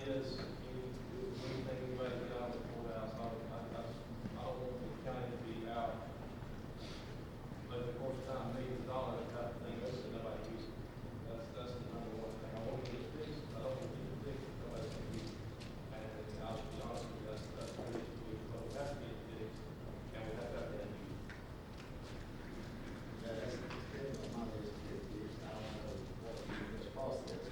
ideas, anything anybody get out of the courthouse, I don't want the county to be out. But of course, time, millions of dollars, that thing goes to nobody uses it. That's the number one thing. I want to get it fixed. I don't want to get it fixed. Nobody's going to use it. And I'll be honest with you, that's the reason we have to get it fixed. And we have to have that used. Yeah, that's on my list. I don't know what this process.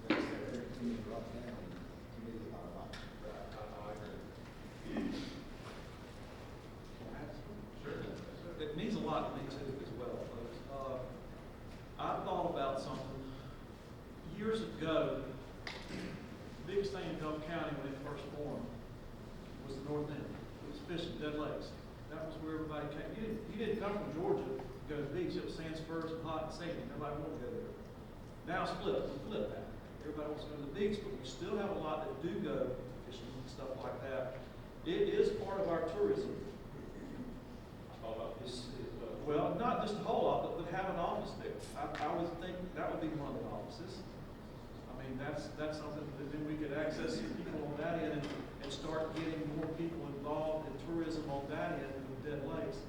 That's everything right now. To me, it's not a lot. I agree. Sure. It means a lot to me too as well, folks. I thought about something years ago. The biggest thing in Gulf County when it first formed was the north end. It was fishing, Dead Lakes. That was where everybody came. You didn't come from Georgia to go to the beach. It was sand spurs and hot and sandy. Nobody wanted to go there. Now it's flipped. We flipped that. Everybody wants to go to the beach, but we still have a lot that do go fishing and stuff like that. It is part of our tourism. All about this. Well, not just a whole lot, but have an office there. I would think that would be one of the offices. I mean, that's something that then we could access people on that end and start getting more people involved in tourism on that end of Dead Lakes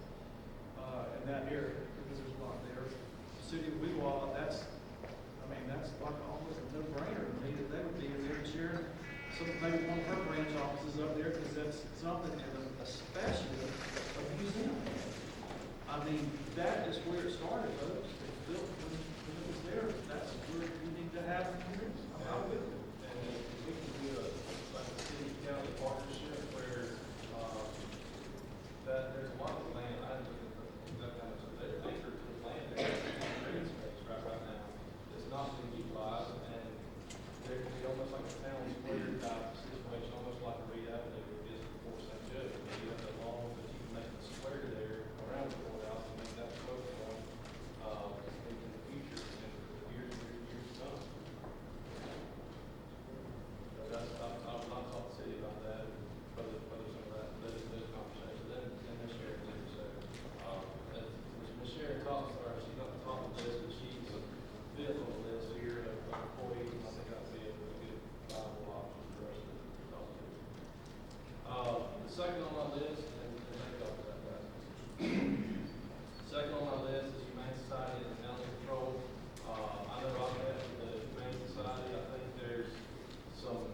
in that area, because there's a lot there. The city of Weewaw, that's like almost a no-brainer to me that they would be in there sharing maybe one of her branch offices up there, because that's something, and especially a museum. I mean, that is where it started, folks. It was built when it was there. That's where we need to have it here. I'm with it. And we can do like a city-county partnership where that there's a lot of land. I look at that kind of stuff. There's acres of land there, green space right now. It's not being utilized, and there could be almost like a town square type situation, almost like a Reed Avenue that is before St. Joe. You have that long, but you can make a square there around the courthouse and make that focus on in the future and for the years to come. But I'll talk to the city about that, further some of that, those conversations, then Ms. Sharon too. So, as Ms. Sharon talks, or she's not the top of the list, but she's fifth on the list here of employees. I think that'd be a good viable option for us to talk to. The second on my list, and thank y'all for that, guys. Second on my list is Humane Society and Animal Control. I know I've met with the Humane Society. I think there's some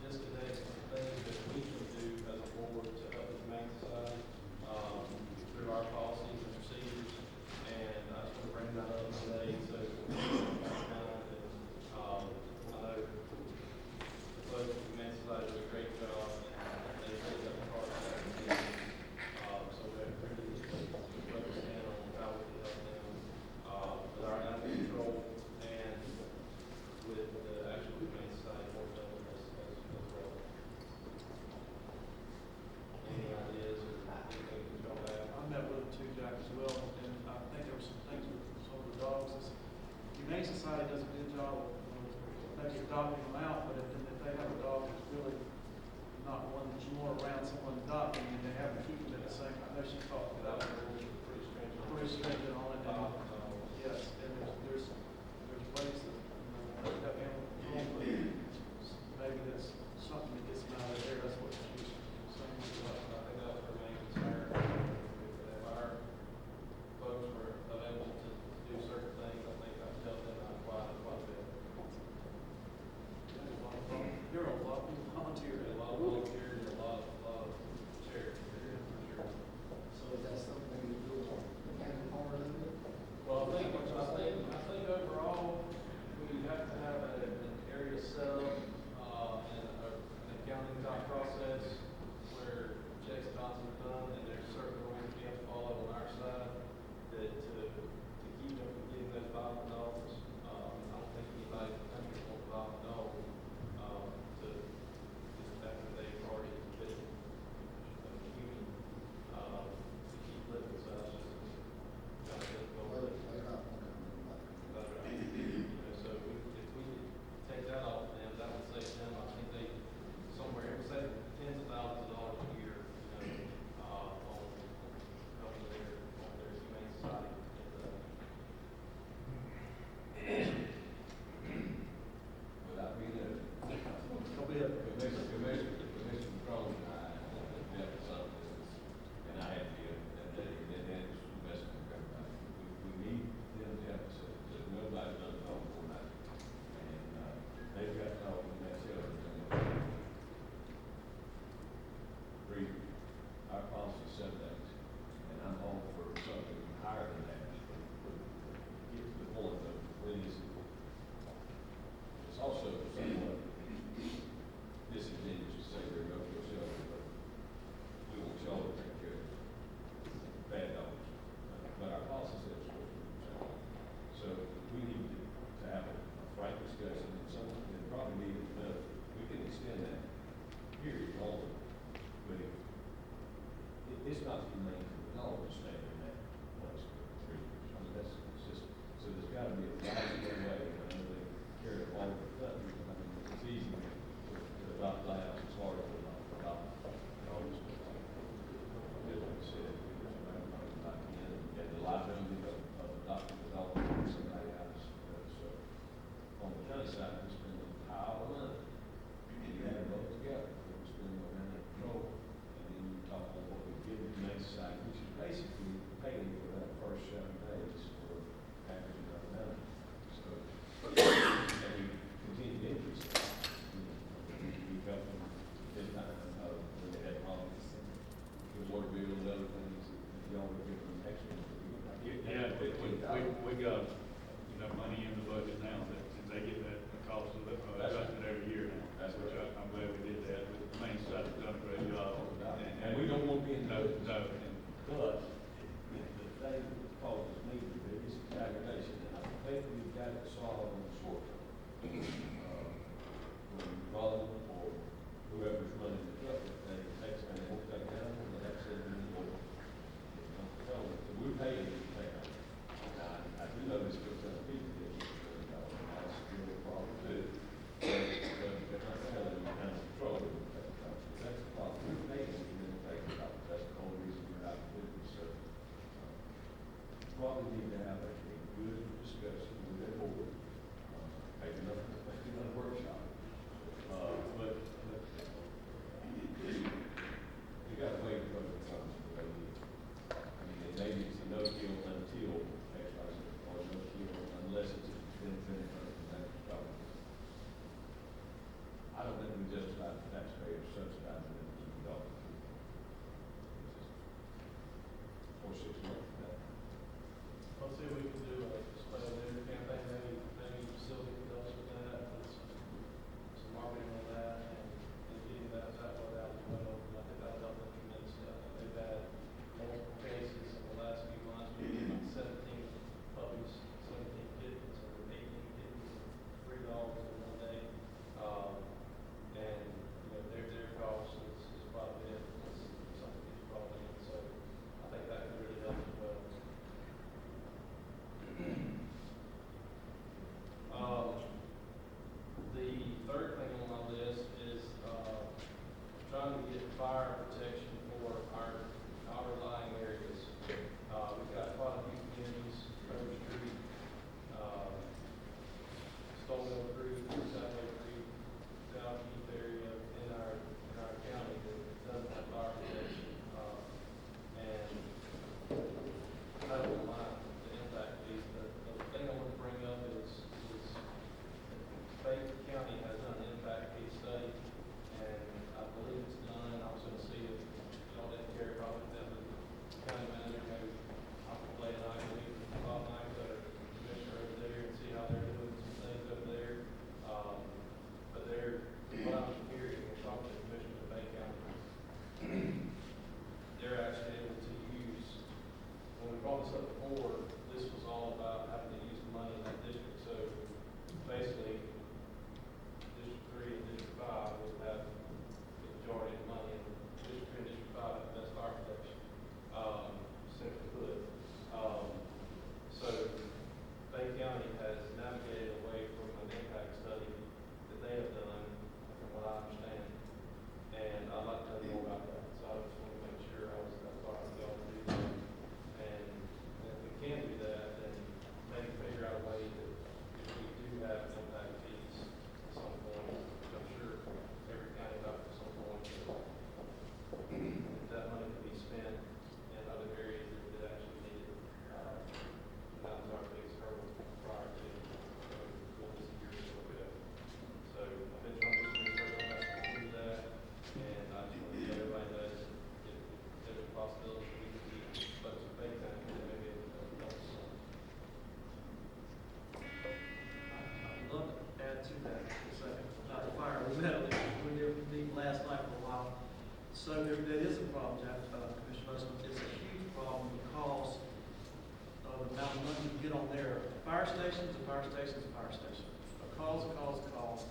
disconnects and things that we can do as a board to help the Humane Society through our policies and procedures. And I just want to bring that up today. So, I know the folks at the Humane Society do a great job, and they take up part of that. So we're really just focus in on how we can help them with our animal control and with the actual Humane Society work done with us as well. Any ideas or anything that y'all have? I met with them too, Jack, as well, and I think there were some things with some of the dogs. Humane Society does a good job of maybe adopting them out, but if they have a dog that's really not one that you want around someone adopting, and they have to keep them at the same, I know she talked about it, pretty stringent on it. Yes, and there's ways that have animal control, but maybe that's something that gets them out of there. That's what she's saying. I think that was her main concern. If our folks were unable to do certain things, I think I've helped them out quite a bit. There are a lot of people volunteer. A lot of volunteers, a lot of charity, for sure. So is that something we we got, money in the budget now that they get that cost of it, adjusted every year now. That's Which right. I'm glad we did that, but the main side has done a great job. And we don't want to be in the No, business. no, But the thing that causes me the biggest aggravation, and I think we've got it solved in the short term. When Rollin or whoever's running the truck, if they take, and they won't take down, they have to send them in the order. So we're paying to take out. Now, I do know this goes down to people, that's still a problem too. But they're not telling you how to control it. That's the problem. We're paying to take it out. That's the whole reason we're out of business. So probably need to have a good discussion with their board. Maybe another workshop. But you got to wait for the funds to go in. I mean, and maybe it's a no deal until X, Y, Z, or no deal unless it's been finished under the next government. I don't think we justify the taxpayers subsidizing it as we go. For 6 months. Let's see if we can do a display of dinner campaign, maybe facility that does with that, put some marketing on that, and getting that word out as well. I think that'll help them tremendously. I think they've had multiple cases in the last few months, maybe like 17 puppies, 17 kittens, or 18 kittens, and 3 dogs in one day. And, their cost is probably it, because something gets brought in, so I think that could really help as well. The third thing on my list is, trying to get fire protection for our outlying areas. We've got quite a few communities, River Street, Stonewall Creek, Southway Creek, South Keith area in our county that doesn't have fire protection. And I don't mind the impact fees, but the thing I want to bring up is Baker County has done an impact fee study, and I believe it's done. I was gonna see if y'all didn't care, probably them, the county manager, maybe I'll play an eye, maybe Bob Knight, the commissioner over there, and see how they're doing some things over there. But what I'm hearing, we're talking to the commissioner of Bay County, they're actually able to use, when we brought this up before, this was all about having to use the money in that district. So basically, District 3 and District 5 would have the majority of the money, and District 3 and District 5 have the best fire protection, simply put. So Bay County has navigated away from an impact study that they have done, from what I understand. And I'd like to tell you more about that, so I just want to make sure I was part of y'all to do that. And if we can do that, then maybe figure out a way that if we do have impact fees at some point, which I'm sure every county does at some point, that money can be spent in other areas that actually need it. That was our biggest hurdle prior to this year or so ago. So I've been trying to do some research on that, to do that, and I just want to let everybody know that if there's a possibility we can be folks with Bay County, then maybe it will help some. I'd love to add to that for a second, not the fire, we did meet last night for a while. So that is a problem, Commissioner Busman, it's a huge problem because of the amount of money you get on there. Fire station's a fire station's a fire station. A call's a call's a call.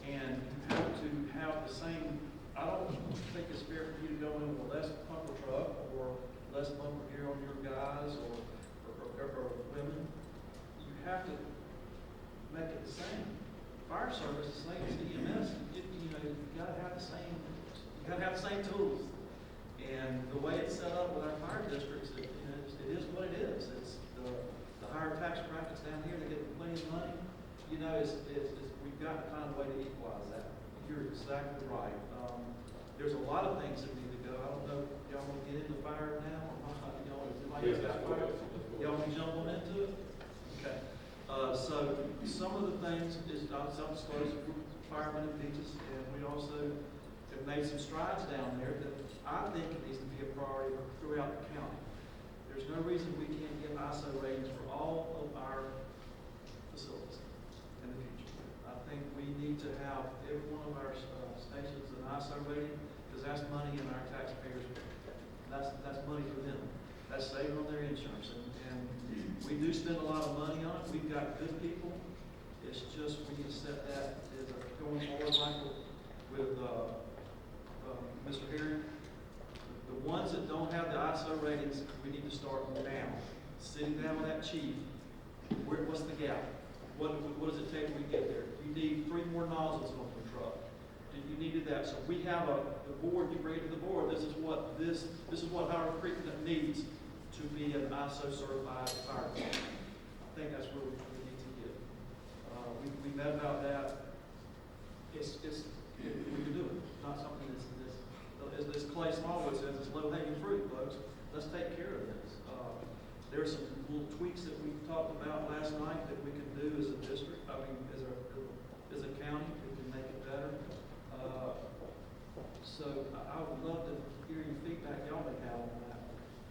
And you have to have the same, I don't think it's fair for you to go in with a less pumper truck or less bumper gear on your guys or women. You have to make it the same. Fire service, the same as EMS, you gotta have the same, you gotta have the same tools. And the way it's set up with our fire districts, it is what it is. It's the higher tax brackets down here, they get plenty of money. We've got to find a way to equalize that. You're exactly right. There's a lot of things that need to go. I don't know, y'all want to get into fire now? Or not? Y'all, if somebody else got fire, y'all want to jump on into it? Okay. So some of the things is not self-disclosure for firemen and beaches, and we also have made some strides down there that I think it needs to be a priority throughout the county. There's no reason we can't get ISO ratings for all of our facilities in the future. I think we need to have every one of our stations an ISO rating, because that's money in our taxpayers. That's money for them. That's saving on their insurance, and we do spend a lot of money on it. We've got good people. It's just we can set that as a going forward, Michael, with Mr. Herring. The ones that don't have the ISO ratings, we need to start now. Sitting down with that chief, what's the gap? What does it take when we get there? You need 3 more nozzles on the truck. You needed that. So we have the board, you bring it to the board, this is what Howard Creek needs to be an ISO certified fire department. I think that's where we need to get. We met about that. We can do it. It's not something as Clay Smallwood says, it's low hanging fruit, folks. Let's take care of this. There are some little tweaks that we talked about last night that we can do as a district. I mean, as a county, we can make it better. So I would love to hear your feedback y'all may have on that.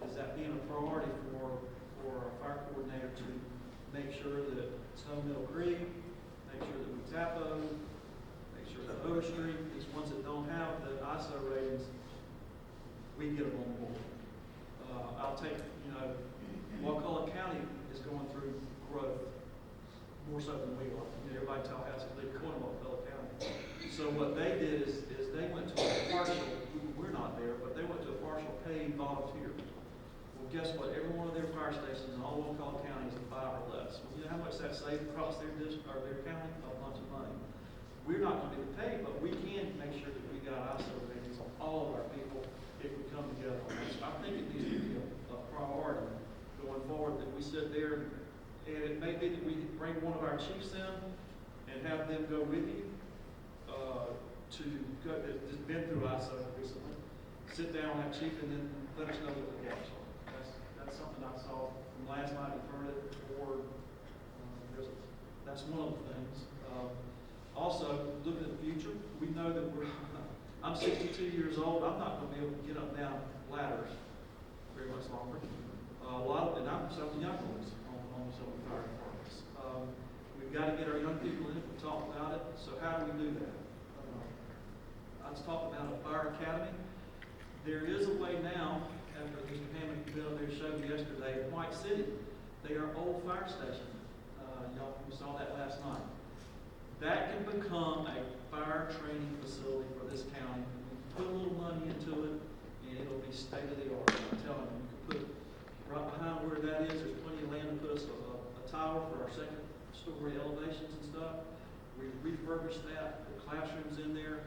Is that being a priority for our fire coordinator to make sure that Snow Mill Creek, make sure that Utapo, make sure that Overstreet, these ones that don't have the ISO ratings, we get them on board. I'll take, Wakulla County is going through growth more so than we are. Everybody tell us they're going to Wakulla County. So what they did is they went to a partial, we're not there, but they went to a partial paid volunteer. Well, guess what? Every one of their fire stations in all Wakulla County is 5 or less. Well, you know how much that saved across their district or their county? A bunch of money. We're not going to be paid, but we can make sure that we got ISO ratings on all of our people if we come together on this. I think it needs to be a priority going forward that we sit there, and it may be that we bring one of our chiefs in and have them go with you to go, that's been through ISO recently. Sit down with that chief and then let us know what the gaps are. That's something I saw from last night. We've heard it before. That's one of the things. Also, looking at the future, we know that I'm 62 years old. I'm not going to be able to get up and down ladders very much longer. And I'm some of the young ones on some of the fire departments. We've got to get our young people in. We talk about it. So how do we do that? I was talking about a fire academy. There is a way now, after Mr. Hammond built there showed me yesterday, in White City, they are old fire stations. Y'all saw that last night. That can become a fire training facility for this county. We put a little money into it, and it'll be state of the art. I'm telling you, you can put right behind where that is. There's plenty of land to put us a tower for our 2nd story elevations and stuff. We refurbished that. The classrooms in there.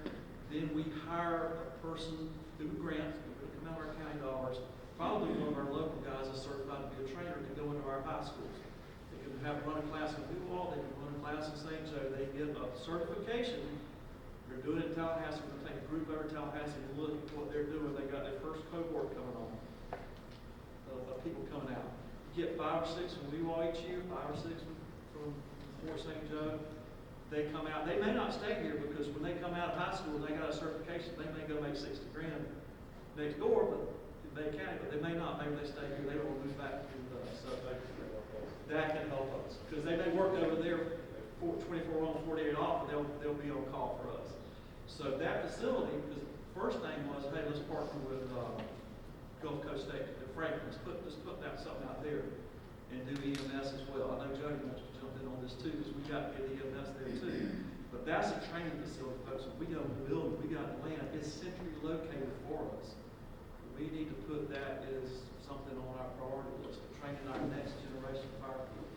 Then we hire a person through a grant, we're going to come out of our county dollars, probably one of our local guys is certified to be a trainer to go into our high schools. They can run a class in Duval, they can run a class in St. Joe, they get a certification. They're doing it in Tallahassee, we're going to take a group over to Tallahassee and look at what they're doing. They got their first cohort coming on, of people coming out. You get 5 or 6 from Duval each year, 5 or 6 from Fort St. Joe. They come out, they may not stay here because when they come out of high school and they got a certification, they may go make $60,000 next door, but in Bay County, but they may not. Maybe they stay here, they don't want to move back to us. So that can help us. Because they may work over there 24 on, 48 off, and they'll be on call for us. So that facility, because the first thing was, hey, let's partner with Gulf Coast State, Franklin, let's put that something out there and do EMS as well. I know Jody wants to jump in on this too, because we got to get EMS there too. But that's a training facility, folks. If we got a building, we got land, it's centrally located for us. We need to put that as something on our priority list for training our next generation of fire people.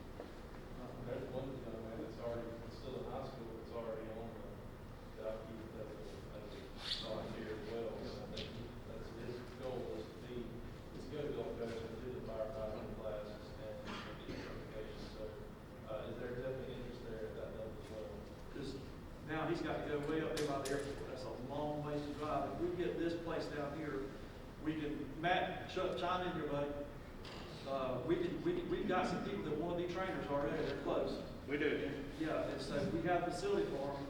There's one young man that's still in high school, that's already on that I keep as a volunteer as well. So I think that's his goal is to go to Gulf Coast and do the firefighting classes and get certification. So is there definitely interest there at that level as well? Because now he's got to go way up there by the airport. That's a long ways to drive. If we get this place down here, we can, Matt, chime in here, buddy. We've got some people that want to be trainers already. They're close. We do. Yeah, and so we have a facility for them,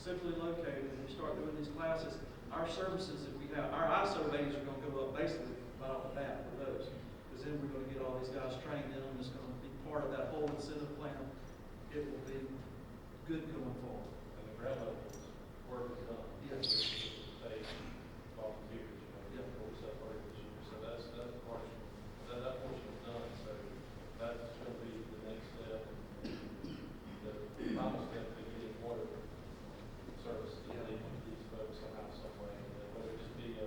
centrally located, and we start doing these classes. Our services that we have, our ISO ratings are going to go up basically right off the bat for those. Because then we're going to get all these guys trained in them. It's going to be part of that whole incentive plan, it will be good going forward. And the ground level is work is done. Yes. They volunteers, Yeah. for separate this year, so that's portion, that portion is done, so that's gonna be the next step. The final step to getting water service to these folks somehow, some way, whether it just be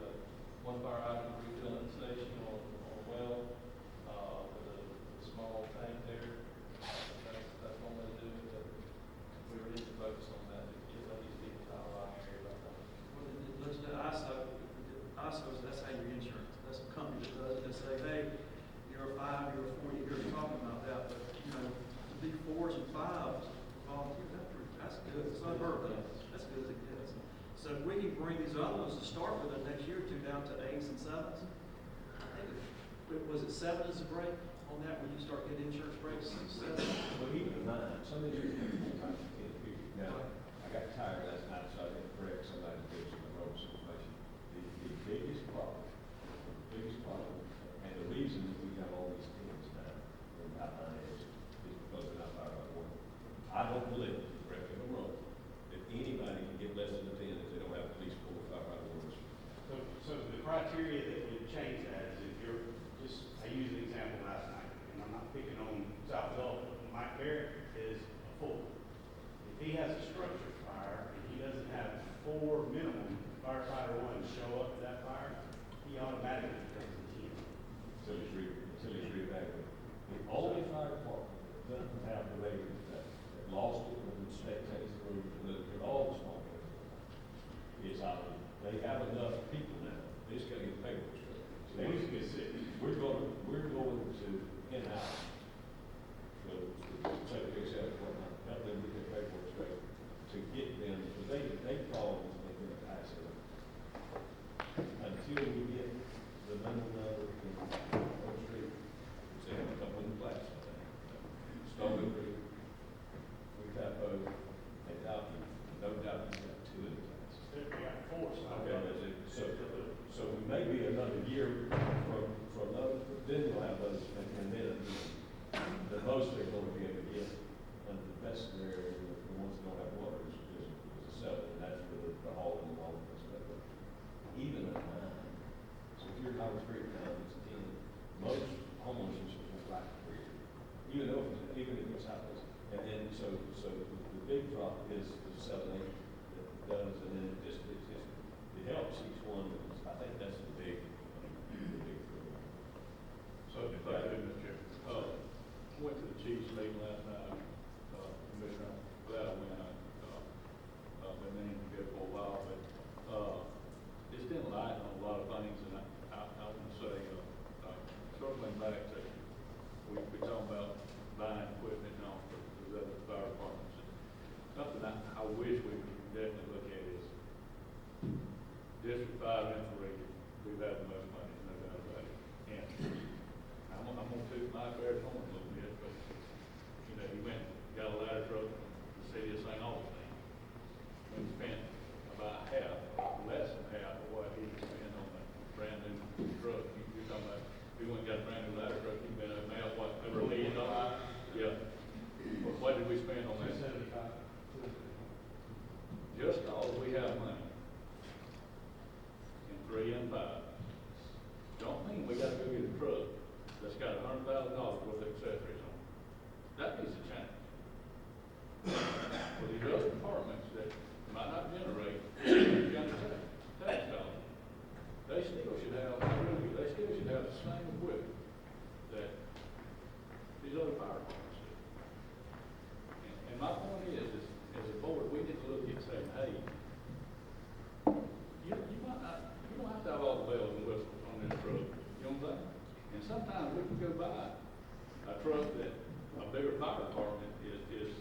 one fire hydrant refilling station on a well, with a small tank there, that's one way to do it, but we really need to focus on that, to get these people out of our area right now. Well, let's do ISO, that's how your insurance, that's a company that does it, they say, hey, you're a 5, you're a 4, you're talking about that, but, you know, to be 4s and 5s, volunteer, that's good, it's unheard of, that's good as it gets. So if we can bring these other ones to start with the next year or two down to 8s and 7s, I think, was it 7 is the break on that, when you start getting insurance breaks, 7? Well, even mine, some of these are full-time, 10 people. Now, I got tired last night, so I didn't correct somebody who did some wrong information. The biggest problem, and the reason we have all these teams now, in my mind is because they're not firefighter one. I don't believe, correct me if I'm wrong, that anybody can get less than a 10 if they don't have at least 4 firefighter ones. So the criteria that would change that is if you're, I used an example last night, and I'm not picking on South Gulf, but Mike Barrett is a 4. If he has a structure fire and he doesn't have 4 minimum firefighter 1 show up to that fire, he automatically becomes a 10. Until he's reevaluated. The only fire department that doesn't have the ratings that lost it when the state takes it through, with all the small ones, is out. They have enough people now, they just gotta get paperwork straight. So They used to get 6. we're going to in-house, the secretary said, help them get their paperwork straight, to get them, because they call them, they can pass it. Until we get the number on the street, say, a couple in the class, Stone Creek, we Tapo, and Downey, no doubt he's got 2 in the class. They got 4, so I Okay, that's it. So we may be another year from those, but then we'll have those, and then the most they're going to be able to get, and the best scenario, the ones that don't have water is a 7, and that's for the hauling and all of this stuff. But even at 9, so if you're Howard Street now, it's 10, most homeowners will like 3, even if it's happens. And then, so the big drop is the 7, 8 that does, and then it helps each one, because I think that's the big thing. So if I could, Mr. Chairman, went to the chief's meeting last night, Commissioner, glad I went out, been meaning to go for a while, but, it's been light on a lot of things, and I want to say, circling back to, we talking about buying equipment now for the other fire departments. Something I wish we could definitely look at is District 5 infrared, we've had the most money, no doubt about it. And I'm gonna toot my fair horn a little bit, but, you know, he went, got a ladder truck from the city of St. Augustine. We spent about half, less than half of what he spent on a brand new truck. You're talking about, we went and got a brand new ladder truck, he's been a now, what, over $1 million? Yeah. What did we spend on that? 275. Just all we have money. In 3 and 5. Don't mean we gotta go get a truck that's got $100,000 worth of accessories on it. That needs to change. For these other departments that might not generate tax dollars, they still should have, the same equipment that these other fire departments do. And my point is, as a board, we need to look at saying, hey, you might not, you don't have to have all the bells and whistles on this truck, you know what I'm saying? And sometimes we can go buy a truck that a bigger fire department is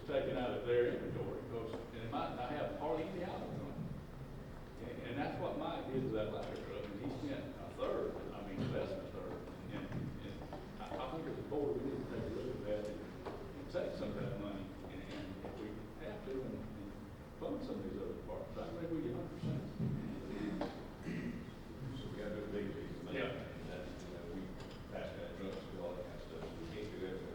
taking out of their inventory, because, and it might not have hardly any hours on it. And that's what Mike did to that ladder truck, and he spent a third, less than a third. And I think as a board, we need to take a look at that and take some of that money, and if we have to, and fund some of these other departments, I think we get 100%. So we gotta do a big piece of money. Yeah. And that's, we pass that drugs, do all that kind of stuff, so we can't do everything.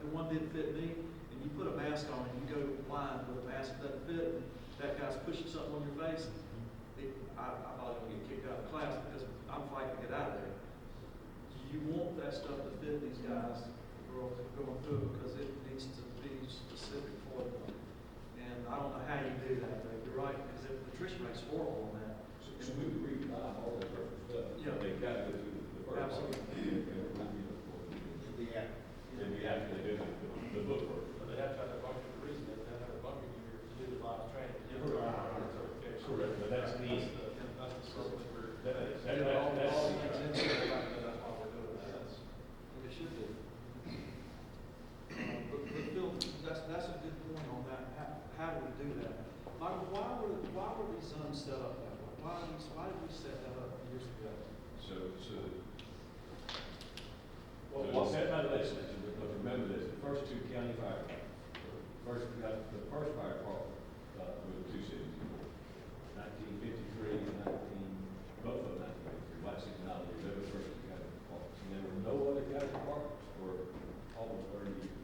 the one didn't fit me, and you put a mask on and you go blind with a mask that doesn't fit, and that guy's pushing something on your face, I'm not gonna get kicked out of class because I'm fighting to get out of there. You want that stuff to fit these guys, girls going through, because it needs to be specific for them. And I don't know how you do that, though, you're right, because the attrition rate's horrible on that. So we agree to buy all the purpose stuff. Yeah. They gotta go through the first. Absolutely. Then we have to do the bookwork. But they have to have a bunker, the reason they have to have a bunker gear to do the live training. Correct, but that's the. That's the service we're. That's. All things in there, that's why we're doing that. That's- It should be. But Bill, that's a good point on that, how do we do that? Michael, why were these zones set up that way? Why did we set that up years ago? Well, set by the legislature, but remember this, the first two county fire departments, the first fire department, were the two cities before. 1953 and both of them 1953, Lexington and Alabama, they were the first two county departments. And there were no other county departments for almost 30 years.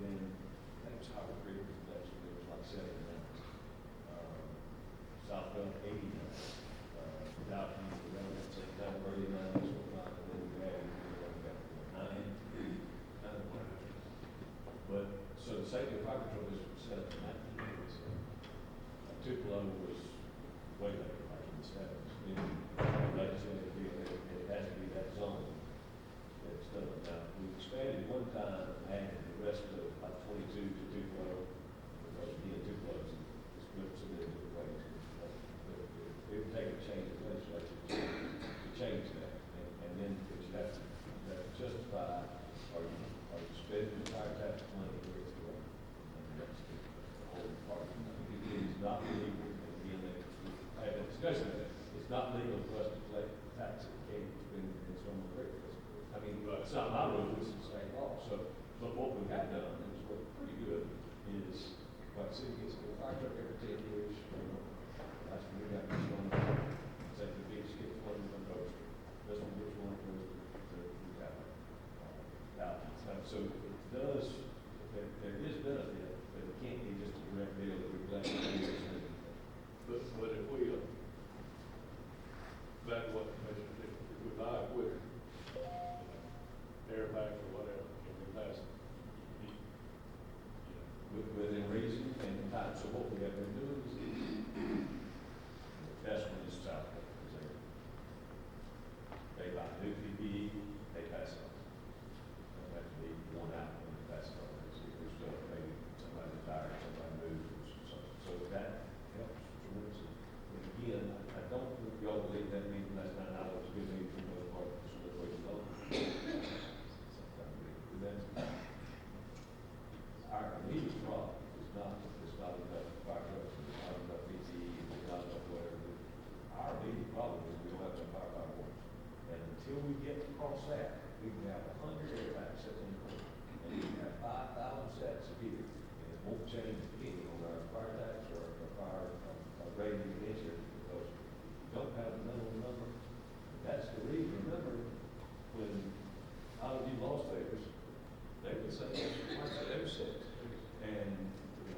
Then, I think it was Howard Creek, actually, it was like 79. South Bend, 89. Dalton, around that same time, 39, and then we had, but, so the safety of fire control was set up in 1987. Tupelo was way later, like in the 70s. Then legislative deal, it has to be that zone that's done. Now, we expanded one time, added the rest of like 22 to Tupelo, the rest of the Tupelo is split some different ways. It would take a change of legislature to change that. And then, but you have to justify, are you spending the fire tax money where it's going? And that's the whole part. It is not legal, and again, I had a discussion of that, it's not legal for us to collect tax that can't spend in some way. I mean, it's not my rule, it's the state law, so, but what we have done, and it's worked pretty good, is, like, city gets a fire truck every 10 years, last year we got this one, say the beach gets one from Coast, this one gets one from the town. So it does, there is benefit, but it can't be just a direct deal that we collect. But if we, back to what the commissioner did, if we buy a quick airbag or whatever, and we pass it, Within reason and time. So what we have been doing is, that's when it's South Carolina. They buy new PPE, they pass it on. Don't have to be worn out when they pass it on. There's still maybe somebody retired, somebody moves, so that helps tremendously. And again, I don't think y'all believe that means last $9 give me from the part of the way you know. Our immediate problem is not enough fire trucks, it's not enough PPE, it's not enough whatever. Our immediate problem is we don't have enough firefighter workers. And until we get across that, we can have 100 airbags sitting in the corner, and we can have 5,000 sets of gear, and it won't change a penny on our fire tax or our fire rating and insurance because we don't have the minimum number. That's the reason. Remember, when you lost theirs, they would say, they were 6. And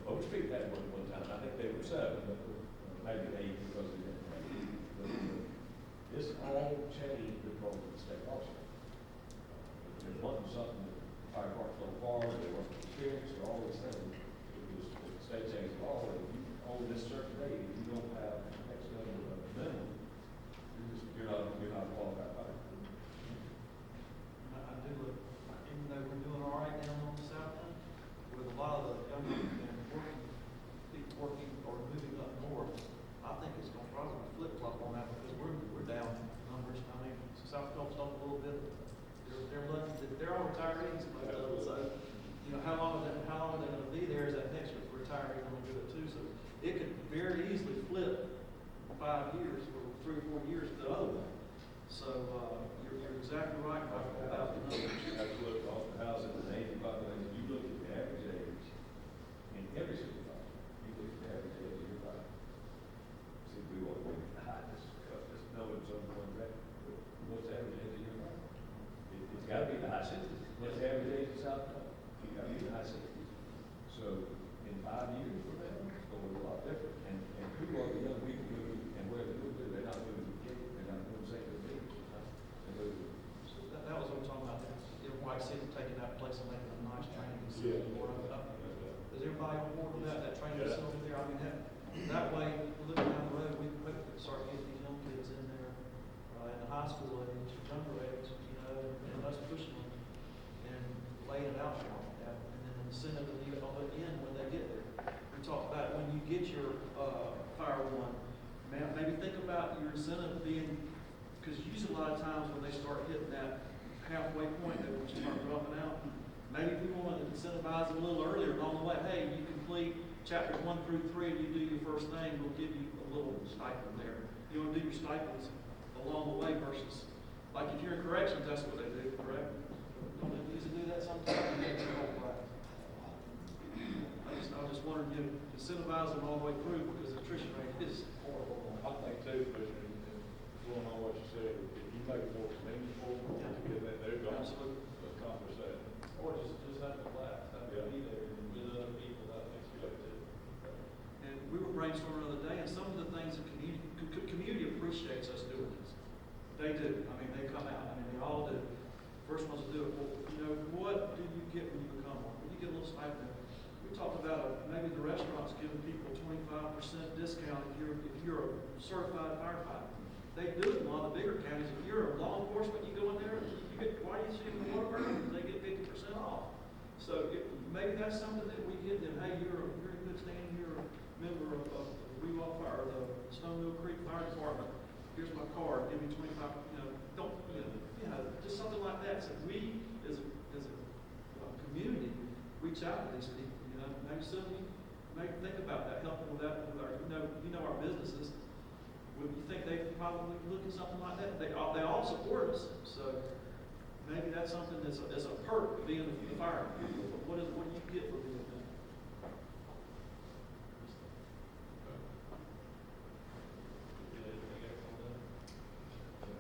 Oak Street had one time, I think they were 7, but maybe 8 because they didn't have it. But this all changed because of the state law. There wasn't something that fire departments don't follow, they weren't experienced, or all these things. It was the state changed the law, and if you own this certain date, if you don't have X number of minimum, you're not qualified by it. I do look, even though we're doing all right down on the south end, with a lot of the younger and people working or moving up north, I think it's gonna probably flip-flop on that because we're down numbers. I mean, South Gulf's up a little bit. They're all retirees, most of them, so, you know, how long are they gonna be there is that next retiree gonna do it too, so it could very easily flip 5 years or 3 or 4 years the other way. So, you're exactly right, Michael, about the numbers. Absolutely, off the house in the aging population, you look at the average age in every city, you look at the average age of your body. See, we want to make the highest, just know it's on one track. What's the average age of your body? It's got to be the high census. What's the average age of South Dakota? You got to be That way, looking down the road, we could start getting these young kids in there, in the high school age, younger age, you know, and us pushing them and laying it out for them. And then incentive to leave it on the end when they get there. We talked about when you get your, fire one, man, maybe think about your incentive being, because usually a lot of times when they start hitting that halfway point, they will start dropping out. Maybe if we want to incentivize them a little earlier along the way, hey, you complete chapters 1 through 3 and you do your first thing, we'll give you a little stipend there. You want to do your stipends along the way versus, like if you're in corrections, that's what they do, correct? Don't they usually do that sometimes? I was just wondering, you incentivize them all the way through because the attrition rate is horrible. I think too, Commissioner, and going on what you said, if you make it more meaningful, Yeah. to get that, they're going to Absolutely. accomplish that. Or just have the class, have to be there with other people, that makes me like too. And we were brainstorming the other day, and some of the things the community appreciates us doing this. They do. I mean, they come out. I mean, they all do. First ones to do it. Well, you know, what do you get when you become one? Well, you get a little stipend. We talked about maybe the restaurants giving people 25% discount if you're a certified firefighter. They do it in a lot of the bigger counties. If you're a law enforcement, you go in there, you get, why are you shooting the water burner? They get 50% off. So maybe that's something that we get them, hey, you're in good standing, you're a member of the Rewalk Fire, the Stone Mill Creek Fire Department. Here's my card, give me 25, just something like that. So we, as a community, reach out to these people, maybe some of you, maybe think about that, helping with that, with our, our businesses. Would you think they probably look at something like that? They all support us, so maybe that's something that's a perk of being the fire. What do you get for being that?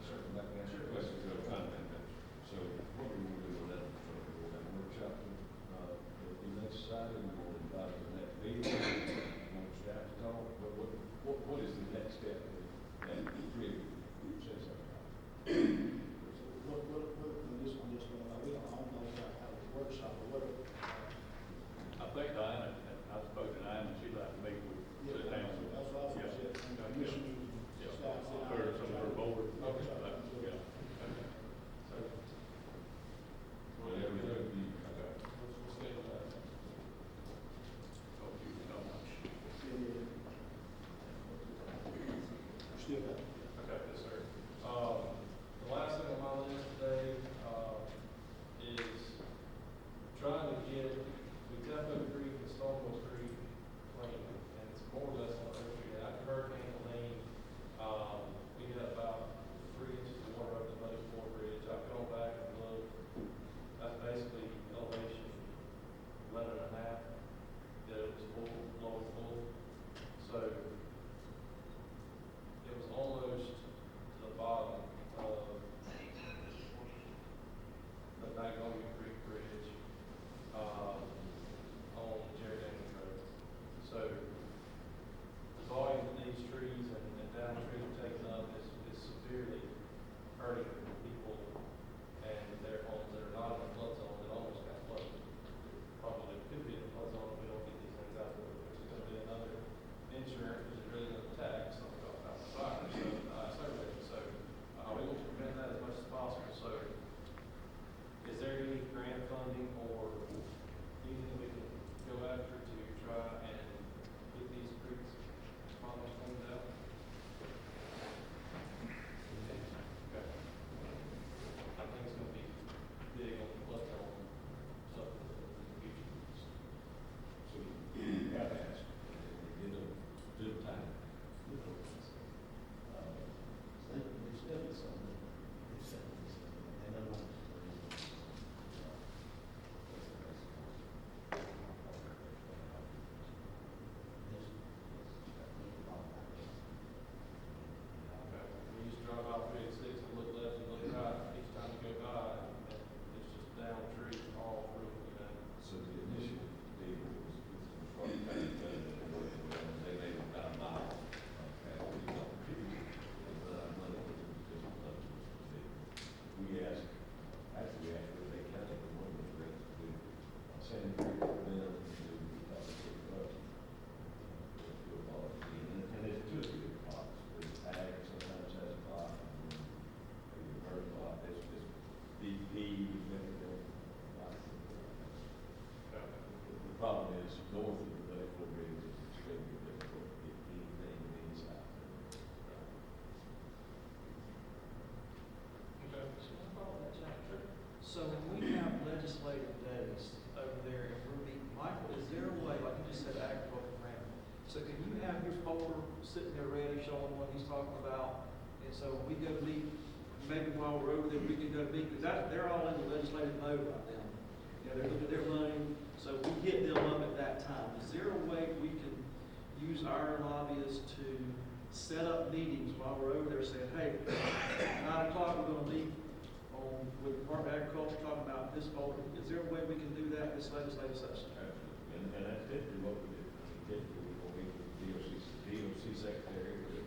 Certainly, I can answer your question to a comment. So what we want to do with that, we'll have a workshop, in that society, we will invite the next meeting, we want staff to talk, what is the next step that really says something about? What, on this one, we don't know how to workshop, or what, sitting there ready, showing what he's talking about. And so when we go meet, maybe while we're over there, we can go meet, because they're all in the legislative mode right now. You know, they're looking at their money, so we hit them up at that time. Is there a way we can use our lobbyists to set up meetings while we're over there saying, hey, 9 o'clock, we're gonna meet on, with the Department of Agriculture, talking about this folder. Is there a way we can do that this legislative session? Absolutely. And that's typically what we did. Typically, we go meet with the DOC secretary, we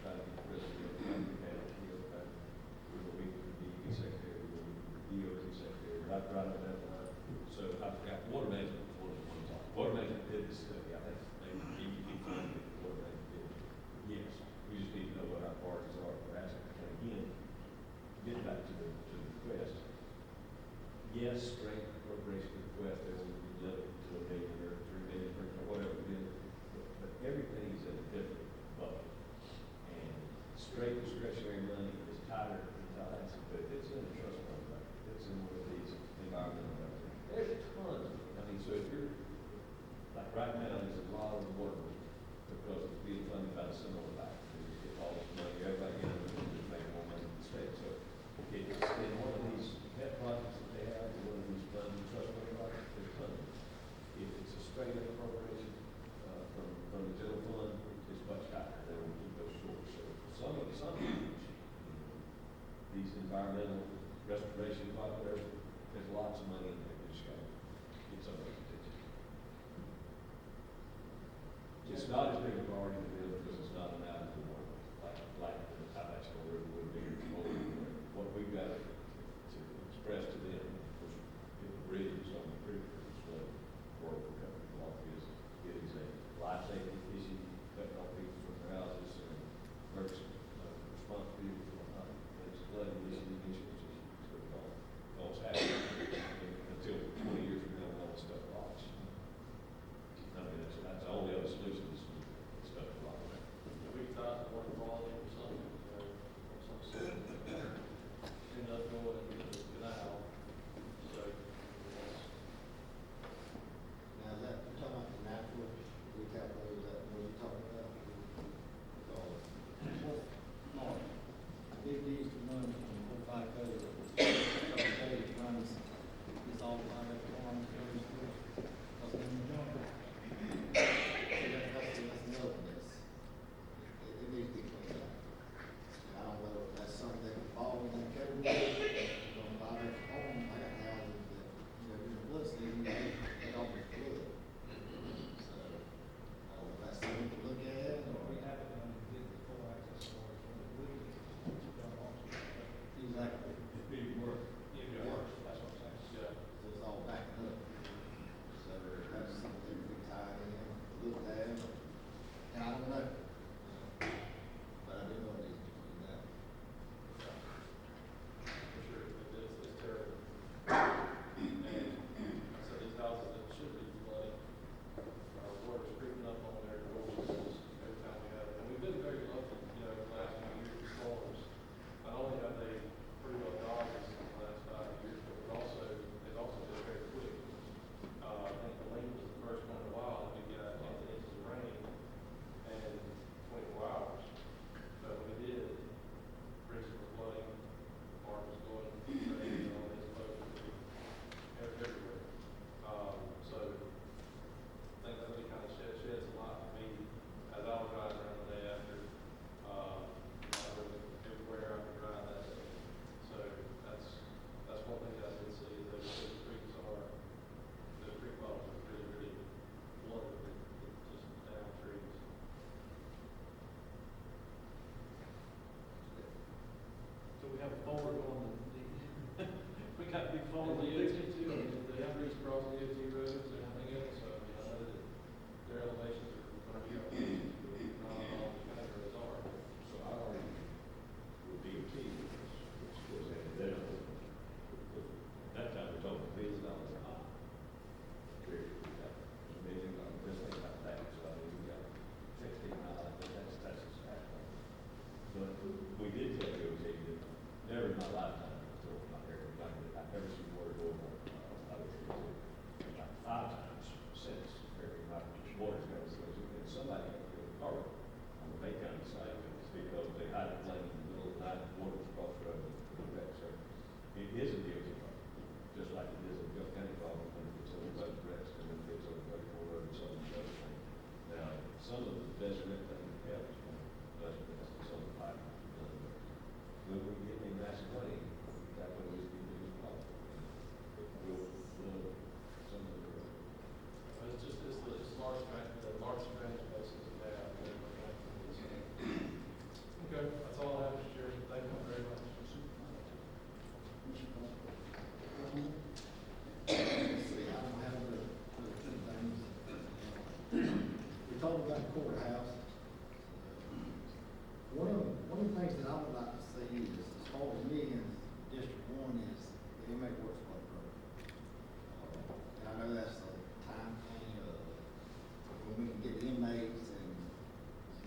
try to get the president of the panel, we go meet with the DEP secretary, we go meet with the DOT secretary, right down the line. So I forgot, water management was one of the ones on. Water management did this study, I think, maybe DEP funded it, water management did. Yes, we just need to know what our priorities are for asking. And again, get back to the request. Yes, straight appropriation request, there will be limited to $1 million or $3 million or whatever it is.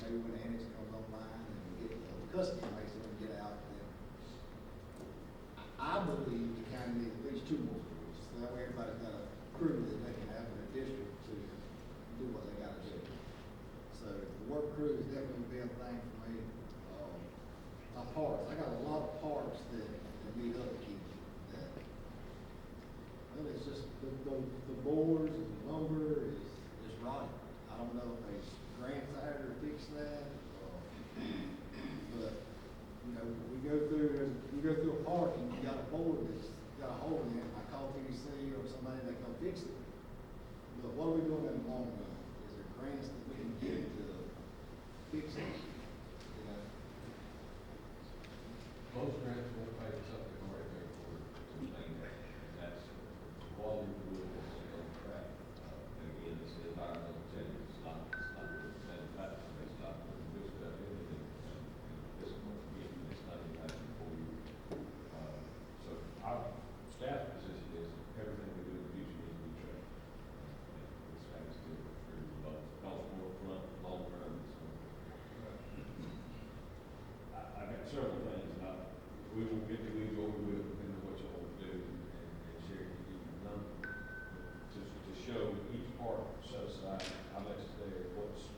maybe when the annex comes online and we get the custody makes it get out, then I believe the county needs at least 2 more crews. So that way everybody's got a crew that they can have in their district to do what they gotta do. So the work crew is definitely a big thing for me. My parks, I got a lot of parks that need upkeep that, well, it's just, the boards and the lumber is rotting. I don't know if they grants out to fix that, but, you know, you go through a park and you got a board that's got a hole in it, I call PVC or somebody that can fix it. But what are we doing in the long run? Is there grants that we can get to fix it? You know? Most grants will pay for something already paid for to maintain. That's the quality of the wood is on track. And again, it's the environmental change. It's not really manufacturing. It's not just about anything. This one, it's not impacting for you. So our staff position is everything we do in the future needs to be tracked. It's things to improve both cost more front, long term. I got several things, and we will get to these or we will, depending on what you want to do and share with you number. To show each part set aside, how much is there, what's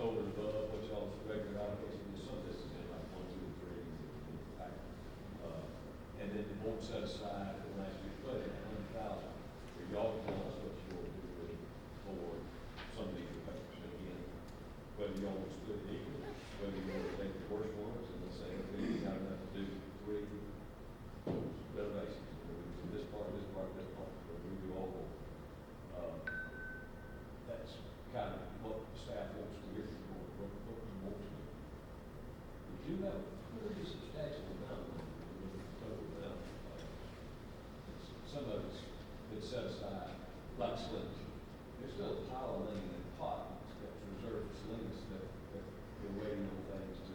over and above, what y'all's regular allocation is, some of this is in like 1, 2, and 3. And then the board set aside the last year's budget, 100,000. So y'all can tell us what you want to do with it for some of these repairs. And again, whether y'all want to split it equally, whether you want to take the worst ones and let's say, okay, you got enough to do 3 renovations, this part, this part, this part, or we do all of them. That's kind of what the staff wants to hear from you, what you want to do. We do have a pretty substantial amount of total amount. Some of it's been set aside, like slings. There's still a pile of money in that pot that's reserved for slings that they're waiting on things to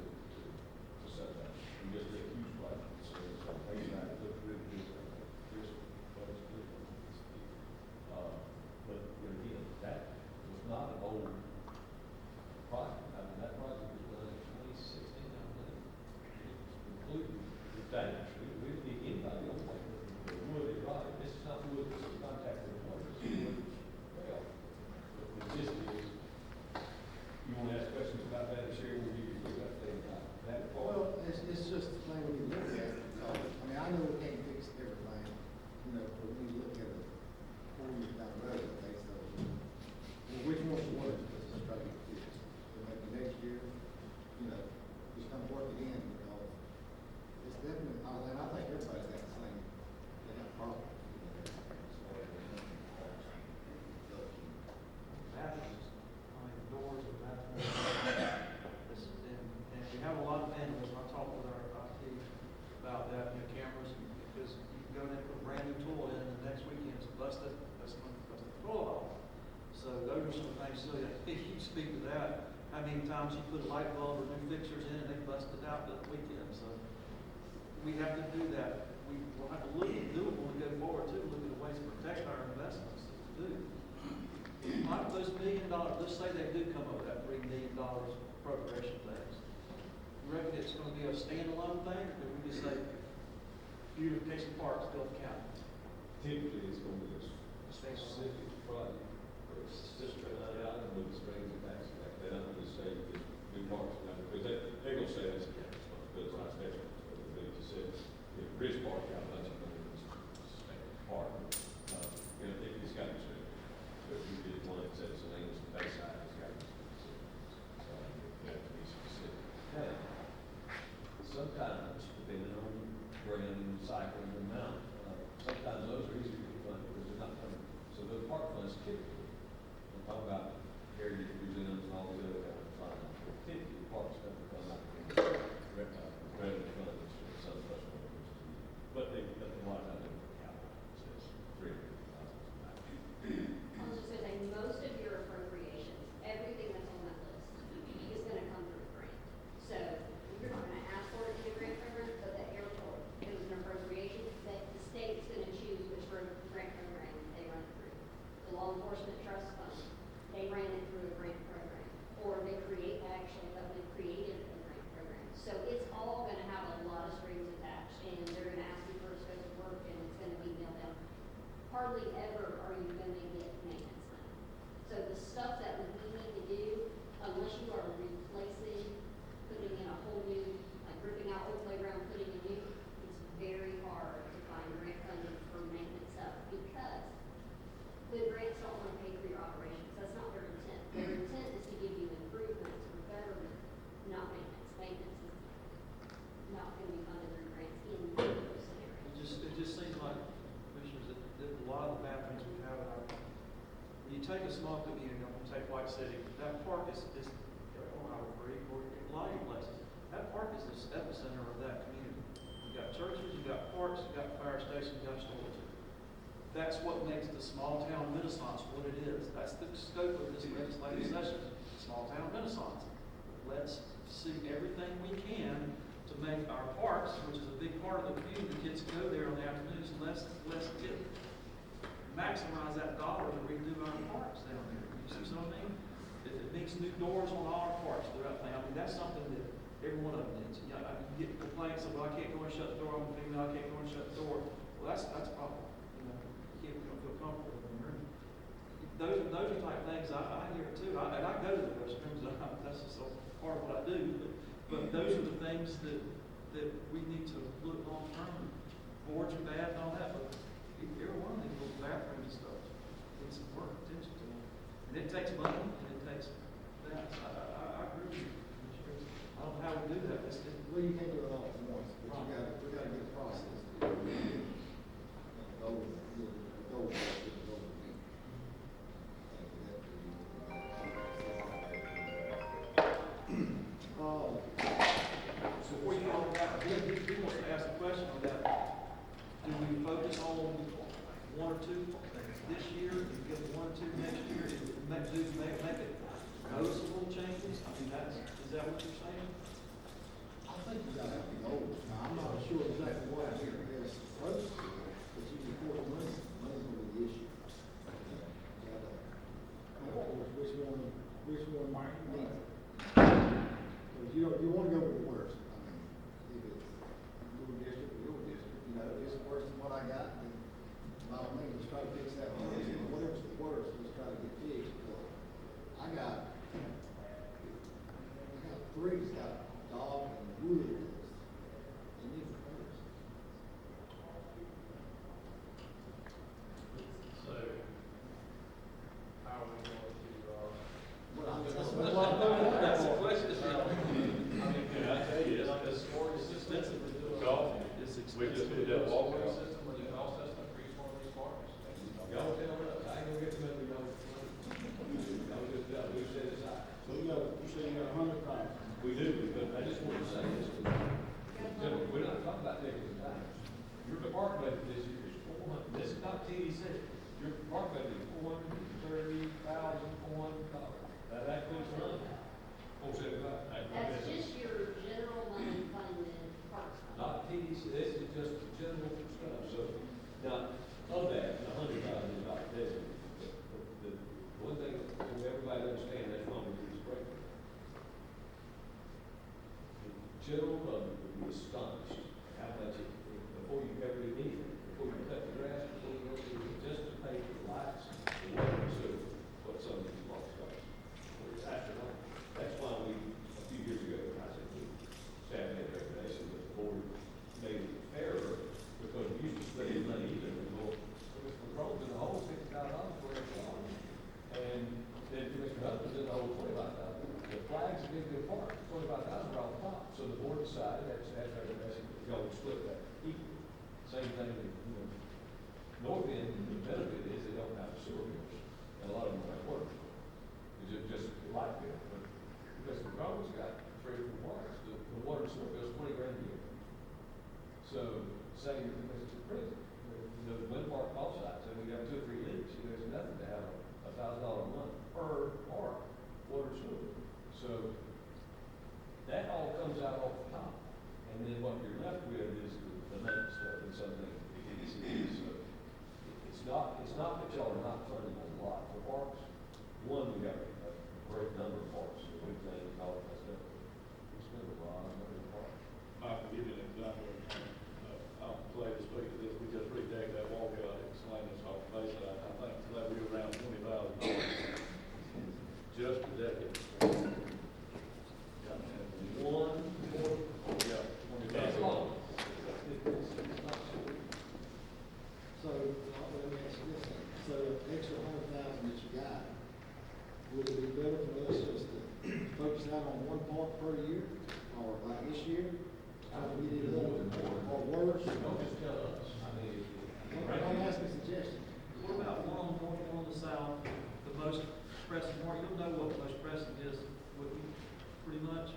set up. We just did a huge project, so things like it look really good. Here's what it's good. But you know, again, that was not an old project. I mean, that project was done in 2016, I believe. Including the damage. We didn't need anybody on that. The wood is rotted. This is not wood, this is contact with water. This is wood. Well, the gist is, you want to ask questions about that and share with you, you got to think about that part. Well, it's just the thing when you look at it, because, I mean, I know we can't fix everything, you know, but when you look at it 4 years down the road, okay, so, well, which one's the worst, let's just try to get fixed. So maybe next year, you know, just kind of work it in, because it's definitely, and I think everybody's got the same, they have problems. Bathrooms, I mean, doors and bathrooms. And we have a lot of animals, and I talked with our IT about that, you know, cameras, because you can go in and put a brand new tool in, and the next weekend it's busted, that's the toilet off. So those are some things, so if you speak to that, how many times you put a light bulb or new fixtures in and they busted out the weekend, so we have to do that. We will have to look and do it when we go forward too, look at the ways to protect our investments that we do. Like those $1 million, let's say they do come up with that $3 million appropriation things. You reckon it's gonna be a standalone thing, or do we just say, beautification parks, Gulf County? Typically, it's going to be a specific project, or it's just right out of the strings and things like that. I'm going to say that new parks, because they're going to say that's a county responsibility, it's not special responsibility. To say, if Bridge Park got a bunch of money, it's a park, you know, it's got to be special. But if you did one that says the name is the bayside, it's got to be specific. So you have to be specific. Now, sometimes, depending on brand, cycle, and amount, sometimes those are easier to fund because they're not coming. So the park funds typically, we're talking about heritage museums and all the other kind of fun. legislative session, small town renaissance. Let's see everything we can to make our parks, which is a big part of the community, the kids go there on the afternoons, and let's get, maximize that dollar to redo our parks down there. You see what I mean? If it means new doors on all our parks throughout town, I mean, that's something that every one of them needs. You know, you get complaints of, well, I can't go and shut the door, I'm a female, I can't go and shut the door. Well, that's a problem. You know, you can't feel comfortable in there. Those are type things I hear too. And I go to the restrooms, that's just a part of what I do. But those are the things that we need to look long term. Boards are bad and all that, but every one of these little bathrooms and stuff needs some work, attention to them. And it takes money, and it takes that. I agree with you. I don't know how we do that. Well, you can't do it all at once, but we gotta get a process. Go. So before you go on that, he wants to ask a question on that. Do we focus on one or two this year, and get one or two next year, and make it noticeable changes? I mean, is that what you're saying? I think you gotta have the goals. Now, I'm not sure exactly what they're supposed to, but you can afford money's gonna be the issue. Which one might need it? Because you wanna go with the worst. I mean, if it's your district, you know, if it's worse than what I got, then by all means, let's try to fix that first. But whatever's the worst, let's try to get fixed. But I got three that's got dog and wood. They need the first. So, how are we going to, Well, I mean, that's what I'm That's the question. I mean, can I tell you, like a scoring system, Expensive to do it. golf, It's we just expensive. did that walking system, or the golf system for each one of these parks. Y'all tell us, I ain't gonna get too many, y'all. Y'all just, we set it aside. So you say you got 100,000. We do, but I just want to say this. Gentlemen, we're not talking about taking the time. Your park budget this year is this is not TDC. Your park budget is $430,400. That includes money. That's just your general money funded parks. Not TDC, this is just general stuff, so, now, of that, $100,000 is not this. The one thing, so everybody understand, that's why we do this break. The general public would be astonished how much it, before you cover it in, before you cut the grass, before you go through, just to pay for the lights, the water, and sewer, what some of these parks cost. It's astronomical. That's why we, a few years ago, I said, we staff had recommendation that the board made it fairer, because we used to spend money either, we go, Mr. Rhodes in the whole $60,000 for every one, and then Mr. Hutton's in the whole $25,000. The flags are big good park, $25,000 off the top, so the board decided, that's recommendation, that y'all would split that equally. Same thing, you know, north end, the benefit is they don't have sewer bills, and a lot of them don't have water. It's just light bill, but because the Rhodes got 3 or 4 parks, the water and sewer bill is $20,000 a year. So, say you're Mr. President, the wind park offsite, so we got 2 or 3 leaks, you know, it's nothing to have $1,000 a month per park, water and sewer. So, that all comes out off the top, and then what you're left with is the maintenance stuff and something the DDC. So, it's not that y'all are not funding a lot for parks. One, we got a great number of parks, so we think all that stuff. We spend a lot of money on parks. Michael, give you an example. I'll play the speak of this. We just redid that walkout at Salinas off the base. I think that we were around $20,000 just a decade. One, Yeah. that's long. So, let me ask you this, so the extra 100,000 that you got, would it be better for us just to focus out on one park per year, or like this year? Try to get it a little bit more, or worse? Don't just tell us. I mean, I'm asking suggestions. What about one on the north, one on the south, the most pressing part, you'll know what the most pressing is, with you, pretty much,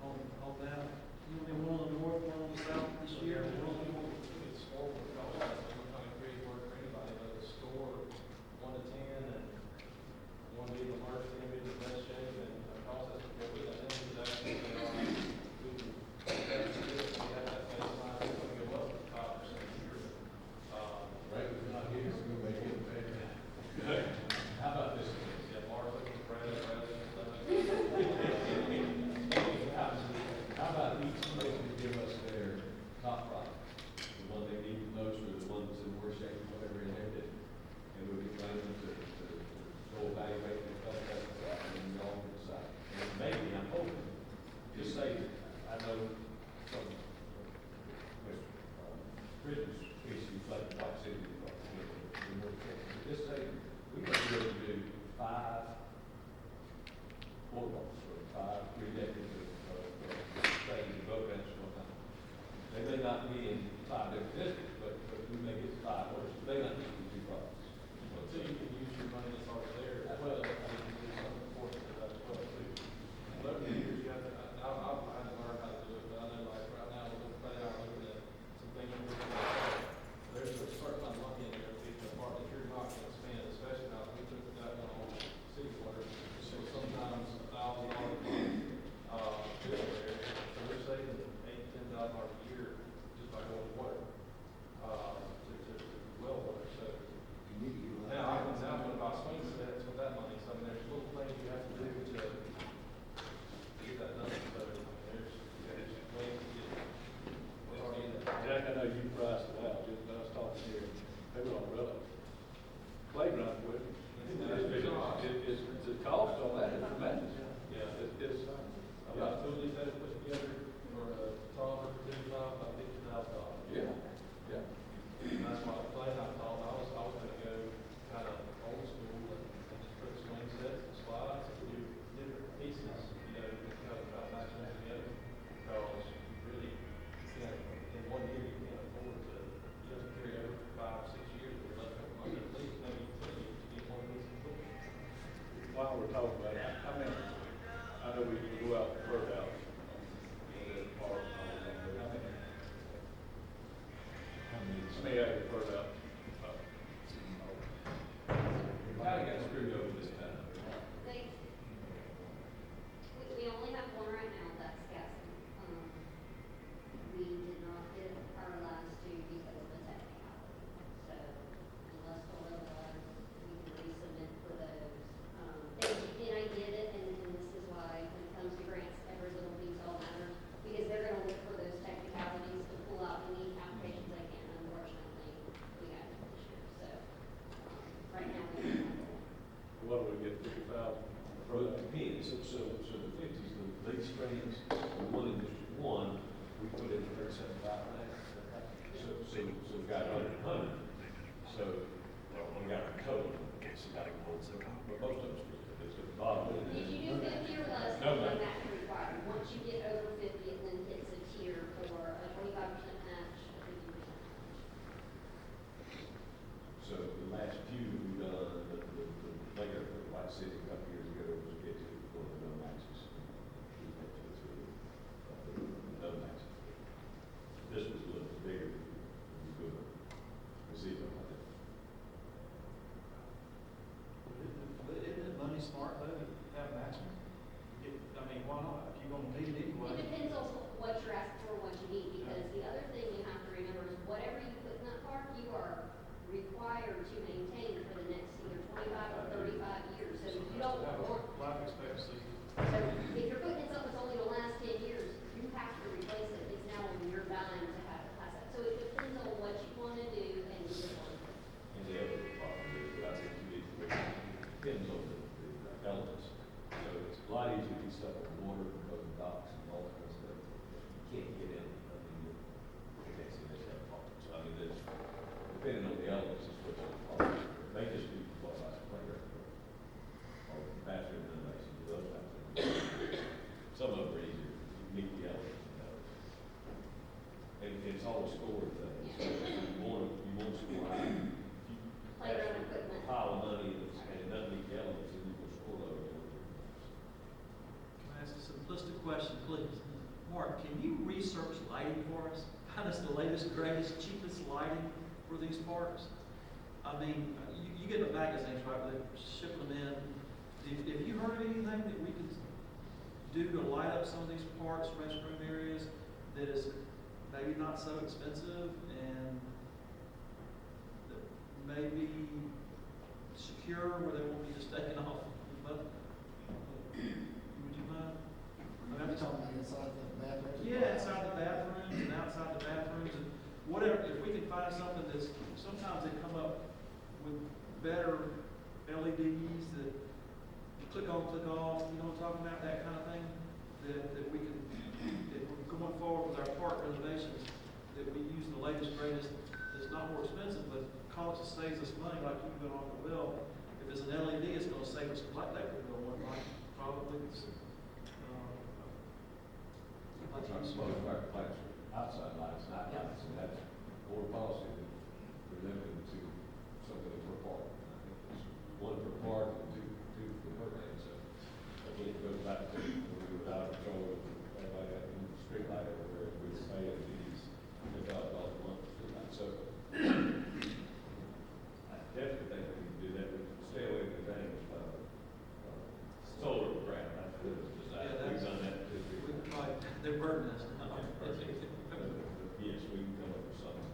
on that. You want to one on the north, one on the south this year, one on the north? It's horrible, because I'm trying to create work for anybody, but the store, 1 to 10, and 1 to be the worst, talk about it. I mean, I know we go out further out. Park, How many? may I get further out? We kinda got screwed over this time. They, we only have one right now, that's Gaston. We did not get our last two because of the technicality. So unless told otherwise, we can resubmit for those. And I get it, and this is why when it comes to grants, every little detail matters. Because they're gonna look for those technicalities to pull out any applications they can. Unfortunately, we got it this year, so, right now we don't have one. What do we get, 50,000? Well, it depends, so the fifties, the lease trains, the one in District One, we put in 37,500. So we got 100. So, we got a total. But most of us, it's at the bottom. If you do 50 or less, No, then ma'am. that's required. Once you get over 50, it then hits a tier for a 25% match, a 50% match. So the last few we've done, the later, like City a couple years ago, was get to one of the no matches. We went to no matches. This was a little bigger, we go to zero, I think. Isn't it money smart though, to have matching? I mean, why not? If you're gonna need it anyway. It depends on what you're asking for, what you need, because the other thing you have to remember is whatever you put in that park, you are required to maintain for the next either 25 or 35 years. So you don't Have a want, life expectancy. so if you're putting in something that's only gonna last 10 years, you have to replace it. It's now on your dime to have it pass that. So it depends on what you wanna do and you just want to do. And the other problem is, that I think you need to, depends on the elements. So it's a lot easier to get stuff on water because of docks and all that kind of stuff. You can't get in, I mean, you can't see that part. So I mean, there's, depending on the elements, is what's on the part. They just do what I playground or bathroom renovations, those types of things. Some of them are easier, you meet the elements, you know. And it's all a scoring thing. So you want to score high. If you Playground have equipment. a pile of money and it doesn't meet the elements, then you will score low. Can I ask a simplistic question, please? Mark, can you research lighting for us? Find us the latest, greatest, cheapest lighting for these parks? I mean, you get the magazines, right, where they're shipping them in. Have you heard of anything that we could do to light up some of these parks, restroom areas, that is maybe not so expensive and that may be secure, where they won't be just taken off? But would you mind? You're talking about inside the bathroom? Yeah, inside the bathrooms and outside the bathrooms and whatever, if we can find something that's, sometimes they come up with better LEDs that you click on, click off, you know what I'm talking about, that kind of thing, that we can, if we're going forward with our park renovations, that we use the latest, greatest, it's not more expensive, but cost saves us money, like you've been on the well. If it's an LED, it's gonna save us, like that could go one, like, probably, Like our smoke fire plants, outside lights, night lights, and that's board policy that we're limited to something per park. I think it's one per park and two per man, so again, it goes back to when we were out of control, everybody got the street light everywhere, we were paying these $10,000 a month for street lights, so I definitely think we can do that, we can stay away from things, solar ground, that's good, Yeah, we've done that too. they're burdening us now. Yes, we can come up with something.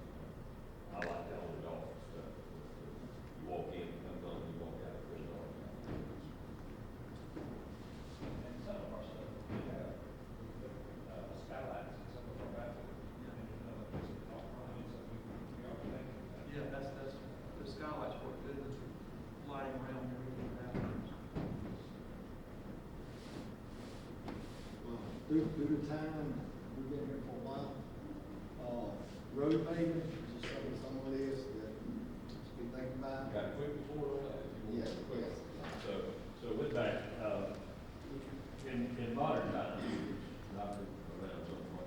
I like that on the golf stuff. You walk in, it comes on, you walk out, there's no. And some of our stuff, we have, skylights and some of our bathrooms. Yeah, that's, the skylights work good, the lighting around here, we can have. Due to time, we've been here for a while. Road paving, just something, some of it is that we think about. Got a quick report on that? If you want Yes, a quick. yes. So with that, in modern times, not around somewhat,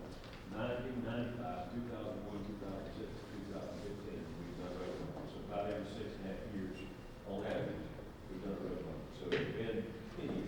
95, 2001, 2006, 2015, we've done road work. So about every 6.5 years, on average, we've done road work. So it's been 10 years.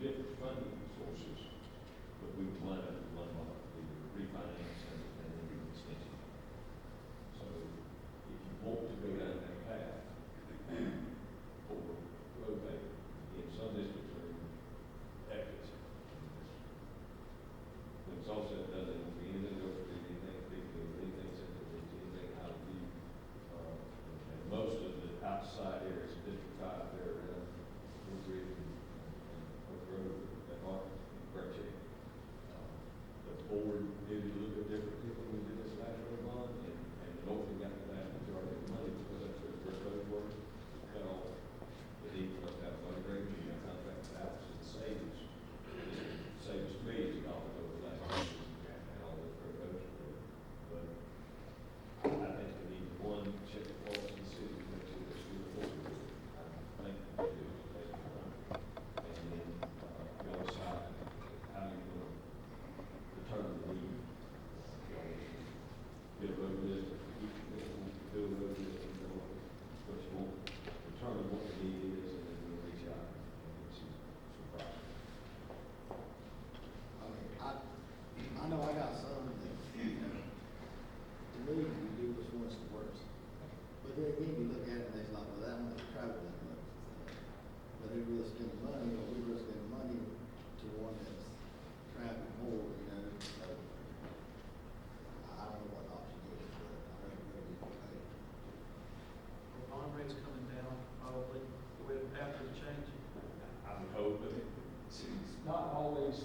different funding sources, but we would line up with one bond, either refinance and then do an extension. So if you want to go down that path for road paving, in some districts are excess. When it's all said and done, there won't be anything over to anything, anything simple, anything out of view. And most of the outside areas of District 5, they're around Woodbridge and Oak Road that are in great shape. The board did it a little bit differently when we did this last road bond, and the North got the vast majority of the money because that's where the first road work cut off. But even if that was great, you got contract out, so the savings millions of dollars over the last few years and all those road roads. But I think we need one check the pulse of the city to make sure they're still forward. I think we do, take it on. And then, go aside, how you going to determine the need. You know, get a road list, each, do a road list, and know what you want, determine what the need is, and then we'll reach out and get some prices. I know I got some that, to me, you do what's worse the worst. But then again, you look at it and it's like, well, that one has traveled that much. But they really spend money, or we really spend money to one that's traveling more, you know, so. I don't know what the option is, but I think we're gonna be okay. The bond rate's coming down probably after the change. I would hope, but it's not always,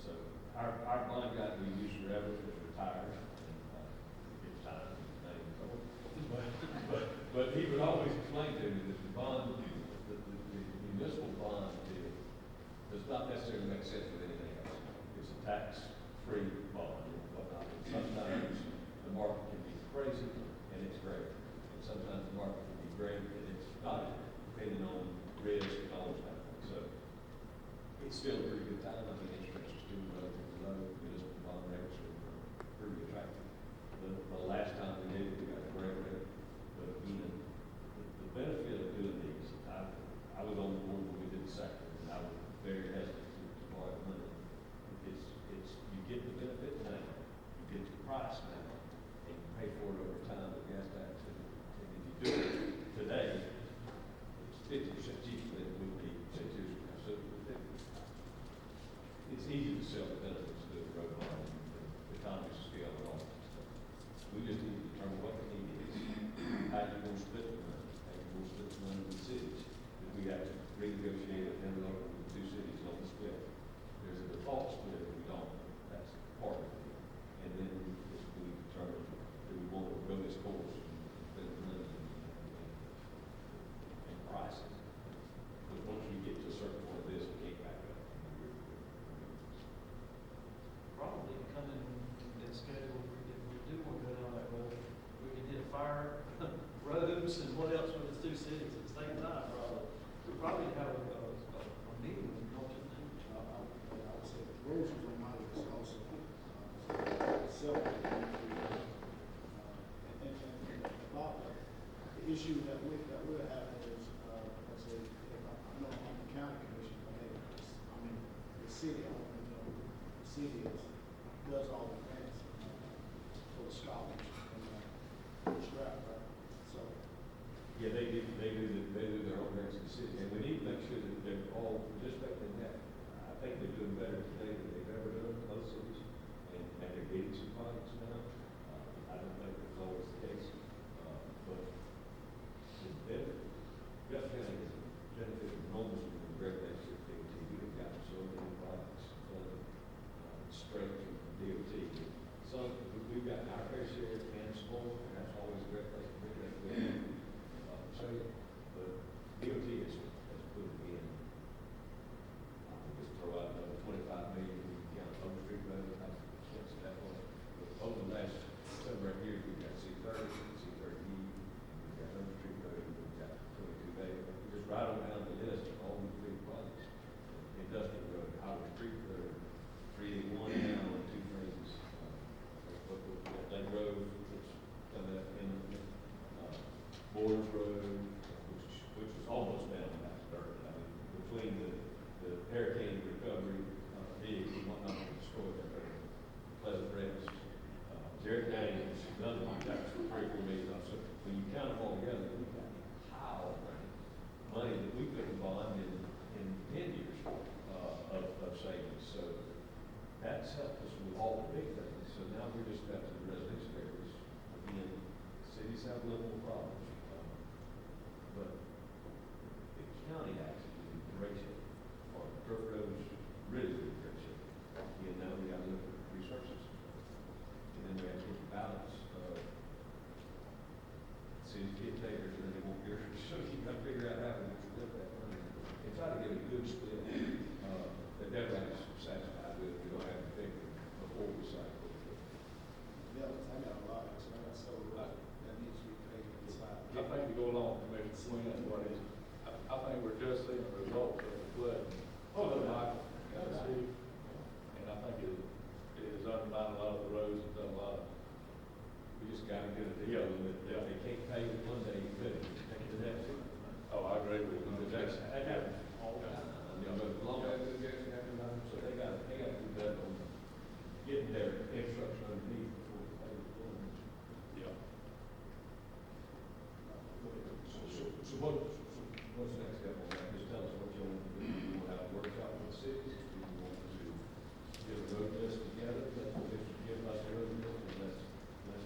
so our bond guy we used forever is retired, and, it's time, but he would always explain to me that the bond, the municipal bond does not necessarily make sense with anything else. It's a tax-free bond and whatnot. Sometimes the market can be crazy and it's great, and sometimes the market can be great and it's not, depending on risk and all those kind of things. So it's still a pretty good time. I mean, interest rates are still relatively low. Municipal bond rates are pretty attractive. The last time we did it, we got a great rate. But again, the benefit of doing these, I was on the board when we did the second, and I was very hesitant to borrow money. It's you get the benefit now, you get the price now, and you pay for it over time with gas tax. And if you do it today, it's 50% cheaper than it would be 6 years ago. So it's easy to sell the benefits of the road bond, the economies of scale and all that stuff. We just need to determine what the need is, how you're going to split the money, how you're going to split the money with the cities. If we have to renegotiate an interlocal with the two cities on the split, there's a default split if we don't. That's part of it. And then we determine, do we want to go this course and spend the money and price it. But once we get to a certain point of this, we can't back up. Probably coming in schedule, if we do want to go down that road, we can hit fire, roads, and what else with the two cities at the same time, probably. We probably have a meeting, don't you think? I would say roads is on my list also. Several. And about the issue that we're having is, let's say, if I know I'm on the county commission, but hey, the city, I don't know, the city does all the grants for the scholars and strap, right? So, Yeah, they do their own grants in the city, and we need to make sure that they're all participating in that. I think they're doing better today than they've ever done in most cities, and they're getting some projects now. I don't think that's always the case, but the benefit, Gus County has benefited enormously from the great relationship with DOT. We've gotten so many projects, straight from DOT. Some, we've gotten our fair share and some more, and that's always a great place to bring that together. So, but DOT has put in we're just got to the residential areas. Again, cities have little problems, but the county actually is in great shape, or dirt roads really good great shape. Again, now we got to look at resources. And then we have to get the balance of cities get takers and then they won't get it. So you got to figure out how to split that money and try to get a good split, that everybody's satisfied with. We don't have to figure before we cycle. Yeah, I got a lot, so I got several that needs to be paid inside. I think to go along with Commissioner Swin, what is, I think we're just seeing the results of the flood. Michael, and I think it has undermined a lot of the roads and done a lot of. We just got to get a deal that they can't pay it one day, you could take it the next day. Oh, I agree with you. That happens all the time. I mean, but as long as it gets happening, so they got to do that on getting their infrastructure underneath before they pay the loans. Yeah. So what's the next step on that? Just tell us what you want to do. You want to have a workshop with the cities? Do you want to get a road list together? Let's give us a road list and let's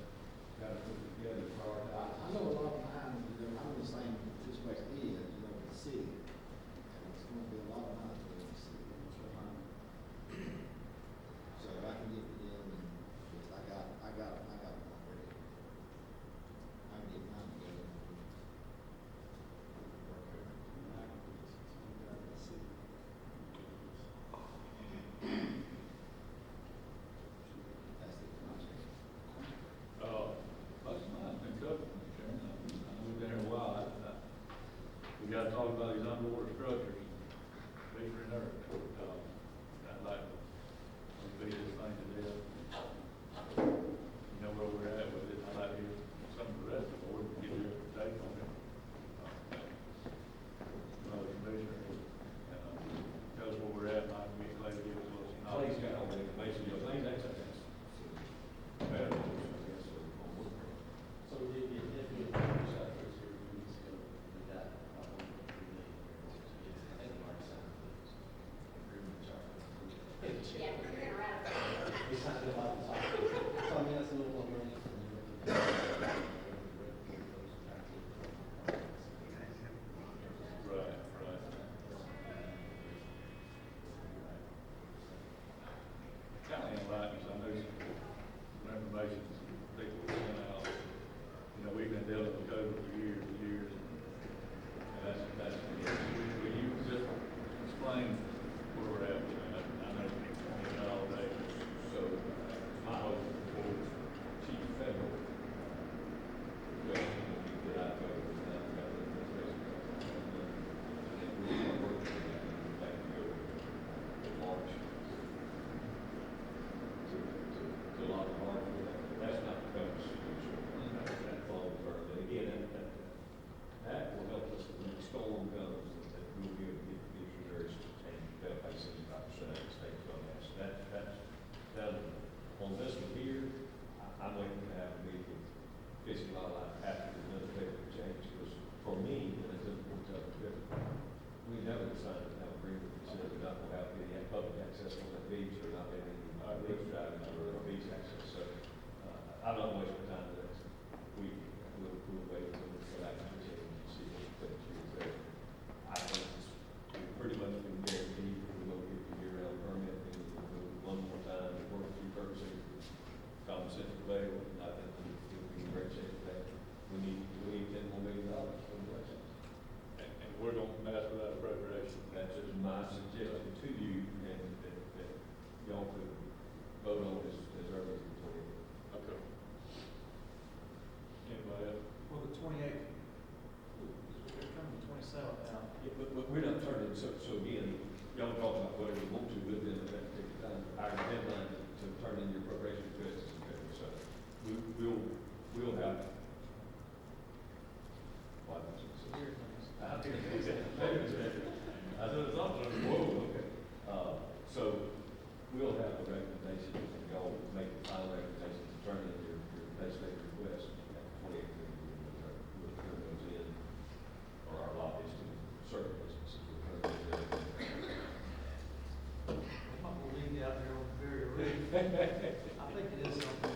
try to put it together, prioritize. I know a lot of mine, I'm in the same situation he is, with the city. And it's gonna be a lot of mine for the city. So if I can get it in, and I got them already. I can get mine together. That's the contract. Most of mine's been covered, Mr. Chairman. We've been here a while. We got to talk about these underwater structures, bigger and earth. I'd like to beat this thing to death. You know where we're at with it. I'd like to hear some of the rest of the board, get your take on it. Commissioner, tell us where we're at, Mike, we can later give us a little. Clay's got all the information, you know, Clay's actually, better, I guess, on work. So if you shot first here a few weeks ago, we got about 1.3 million. I think Mark signed this agreement charter. Yeah, we're gonna ratify. We signed it about the top. So I mean, that's a little more money for the. Right. Kind of enlightens, I know some information people sent out. You know, we've been dealing with COVID for years and years. And will you just explain where we're at with that? I know you've been all day. So, my hope for Chief Federal, that I go with that, got the administration, and then we are working on that, like, go to March. To a lot of March, that's not the governor's solution, that falls further, and again, that will help us when the storm comes, that we'll be able to get reserves and they'll pay 75% of the state fund. That's on this one here, I'm waiting to have a meeting with Fish and Wildlife after the administrative change, because for me, and it's important to tell we never decided to have an agreement that said we're not going to have any public access on that beach, or not any beach driving or beach access. So, I'm not wasting time with that. We'll wait until we get back to the city and see what the picture is there. I think we pretty much been guaranteed that we're going to get the year-round permit, and we'll do it one more time, and work through purchasing, common sense prevail, and I think we'll be in great shape for that. We need $10 more million for the elections. And we're going to pass without appropriation. That's just my suggestion to you, and that y'all could vote on as early as the 20th. Okay. Anybody else? Well, the 28th, they're coming the 27th now. Yeah, but we're not turning, so again, y'all talk about whatever you want to, but then at that particular time, our deadline to turn in your appropriation request is in February, so we'll have. What? Weird things. I said, it's not, whoa, okay. So we'll have a recommendation, and y'all make the final recommendation to turn in your legislative request at the 28th meeting. We'll turn those in, or our lobbyists to certain businesses, we'll turn those in. I'm not gonna leave you out there on the very roof. I think it is something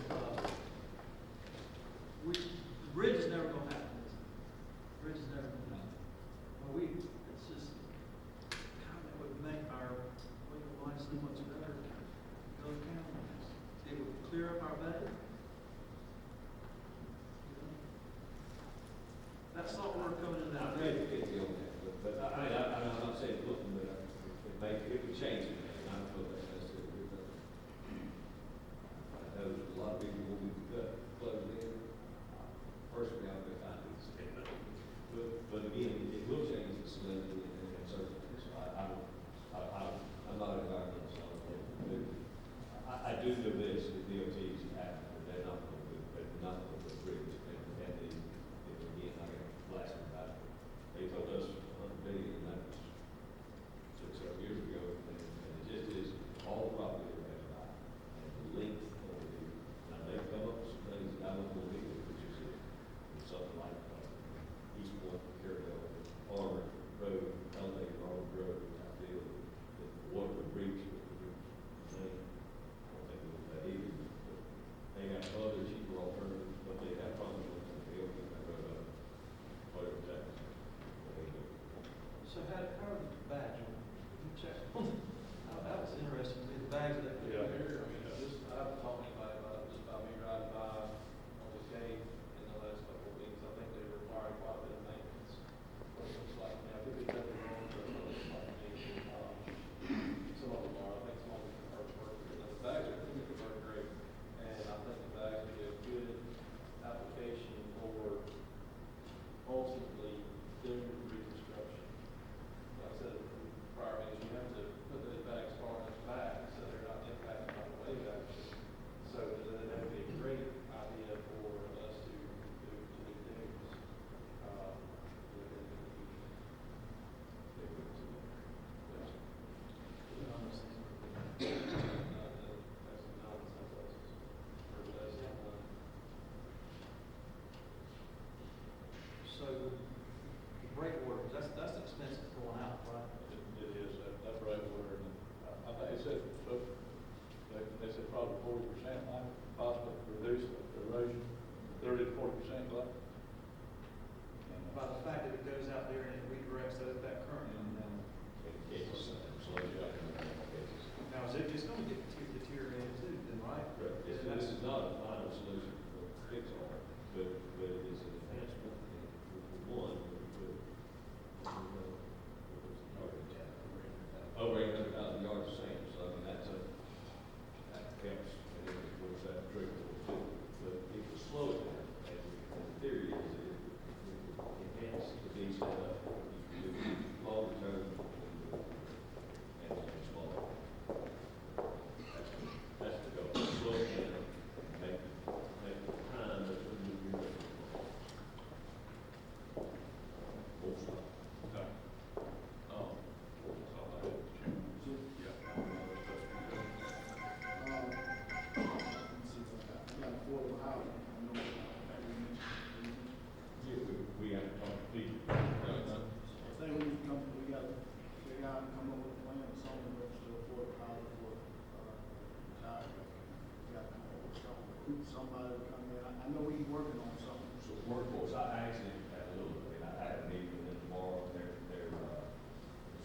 somebody to come in? I know he's working on something. So workforce, I actually had a little, I had a meeting with them tomorrow, their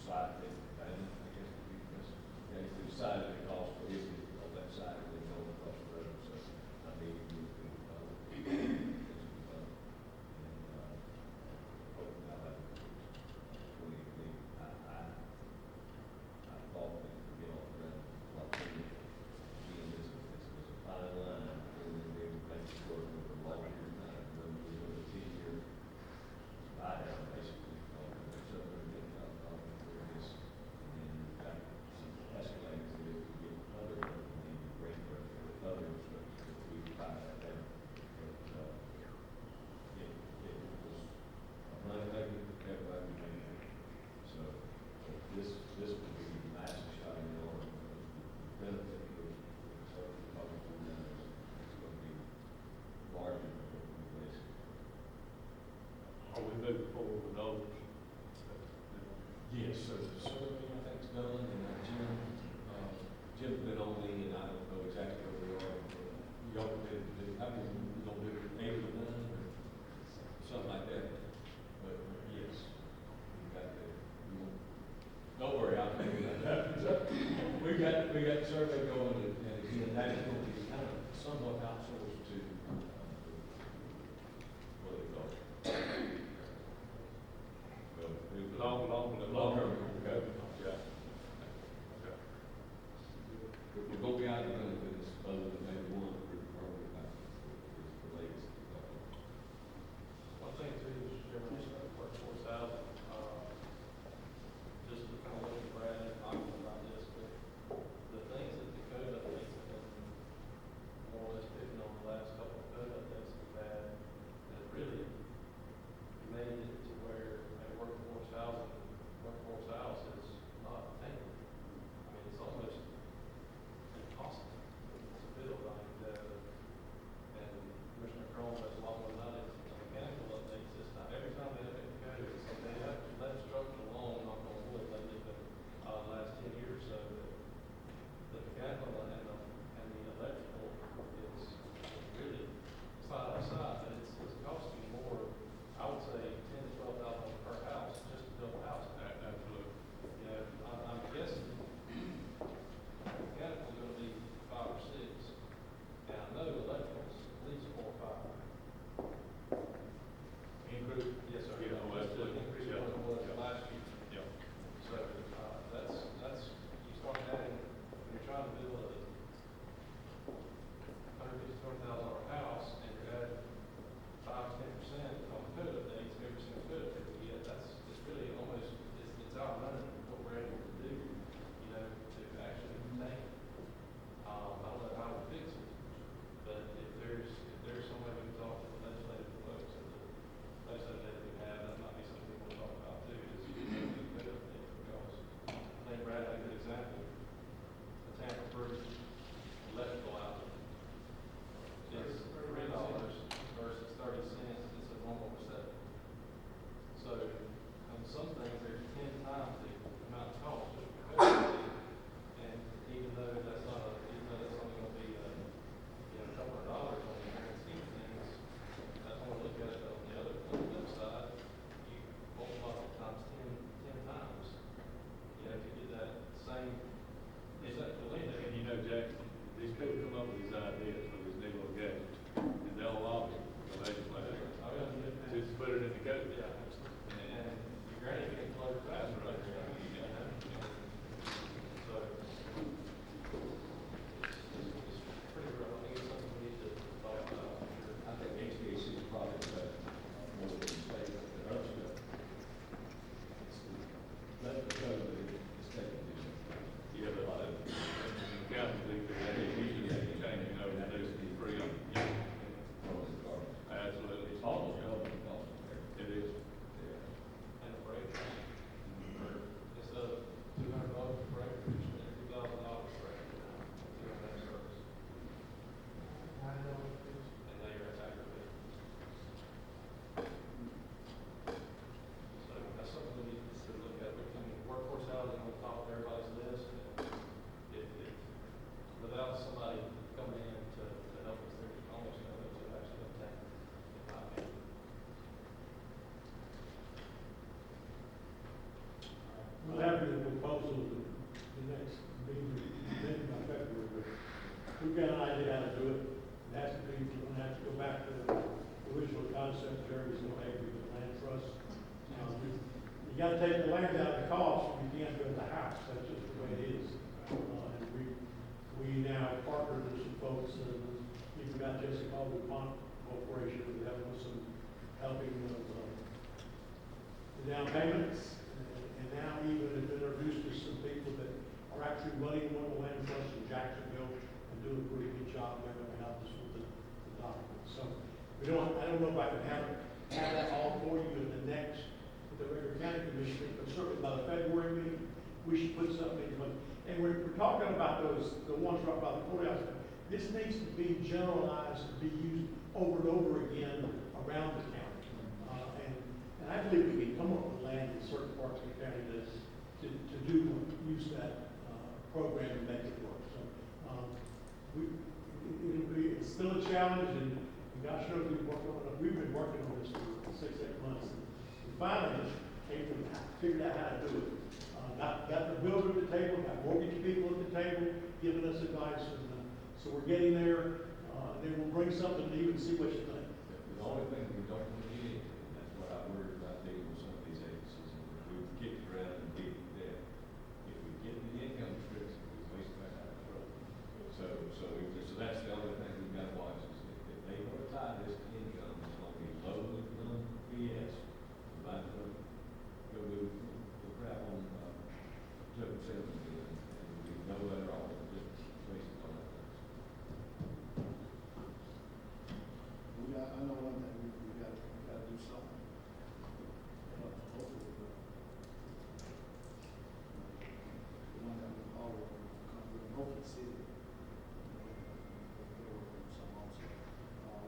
site, I guess, they decided the cost for his, on that side, and then going across the road, so I meeting with them, hoping I'll have, I thought we could get on the ground, like, again, this is a fine line, and then they would make it work with a long period of time, and then we go to 10-year buy down, basically, there's $700 million for this, and then you've got some escalators that if we get other, and rate with other instructors, that we can buy that down. But, it was a money maker, everybody made it. So, this would be a massive shot in the arm, the benefit of certainly public funding is going to be larger than what we basically. Are we moving forward with those? Yes, so the survey, I think, is done, and Jim's been on me, and I don't know exactly where we are. Y'all committed to do, I mean, we don't do it 8 or 9, or something like that. But yes, we got that. Don't worry, I'll tell you about that. We got the survey going, and again, that is going to be kind of somewhat outsourced to, what do they call it? Well, long-term, okay, yeah. Okay. We're going to be out of the benefits, other than maybe one, we're probably about, is the latest. One thing too, Mr. Chairman, is workforce housing, just to kind of look at Brad and talking about this, but the things that the code updates have been more or less picking on the last couple of code updates we've had, has really made it to where a workforce house is not attainable. I mean, it's almost impossible to build. I mean, and Commissioner Crone has a lot more knowledge than the mechanical updates this time. Every time they update the code, it's like they have to let structure alone, knock on wood, lately, but the last 10 years or so, the mechanical and the electrical is really side by side, but it's costing more, I would say, $10,000 to $12,000 per house just to build a house. Absolutely. You know, I'm guessing mechanical is going to be 5 or 6, and I know electrical's at least 4 or 5. Increase? Yes, sir. Yeah, well, that's good. Increase Yeah. what it was last year. Yeah. So, that's, you start adding, when you're trying to build a $150,000 house, and you add 5-10% on the code updates, every single code update we get, it's really almost, it's outrunning what we're able to do, you know, to actually maintain it. I don't know how to fix it, but if organization called the Mont Corporation, we have some helping of, the down payments. And now even have been introduced to some people that are actually running one of the land trusts in Jacksonville and doing a pretty good job. They're gonna help us with the documents. So we don't, I don't know if I can have that all for you in the next, with the regular county commission, but certainly by the February meeting, we should put something in. And we're talking about those, the ones right by the courthouse. This needs to be generalized, to be used over and over again around the county. And I believe we can come up with land in certain parts of the county to use that, program and make it work. So, it's still a challenge, and gosh knows we've been working on this for 6-8 months. And finally, figured out how to do it. Got the builder at the table, got mortgage people at the table, giving us advice, and, so we're getting there, then we'll bring something to you and see what you think. The only thing we don't want to get into, and that's what I worry about dealing with some of these agencies, and we've kicked around and beat that. If we get the income restriction, we waste back out of trouble. So that's the only thing we've got to watch, is if they want to tie this to income, it's going to be low income BS. We might as well go with the crap on, took seven million, and we know better off than just wasting all that. I know one thing, we gotta do something. Hopefully, the one that we all will come with, hopefully city. Some also.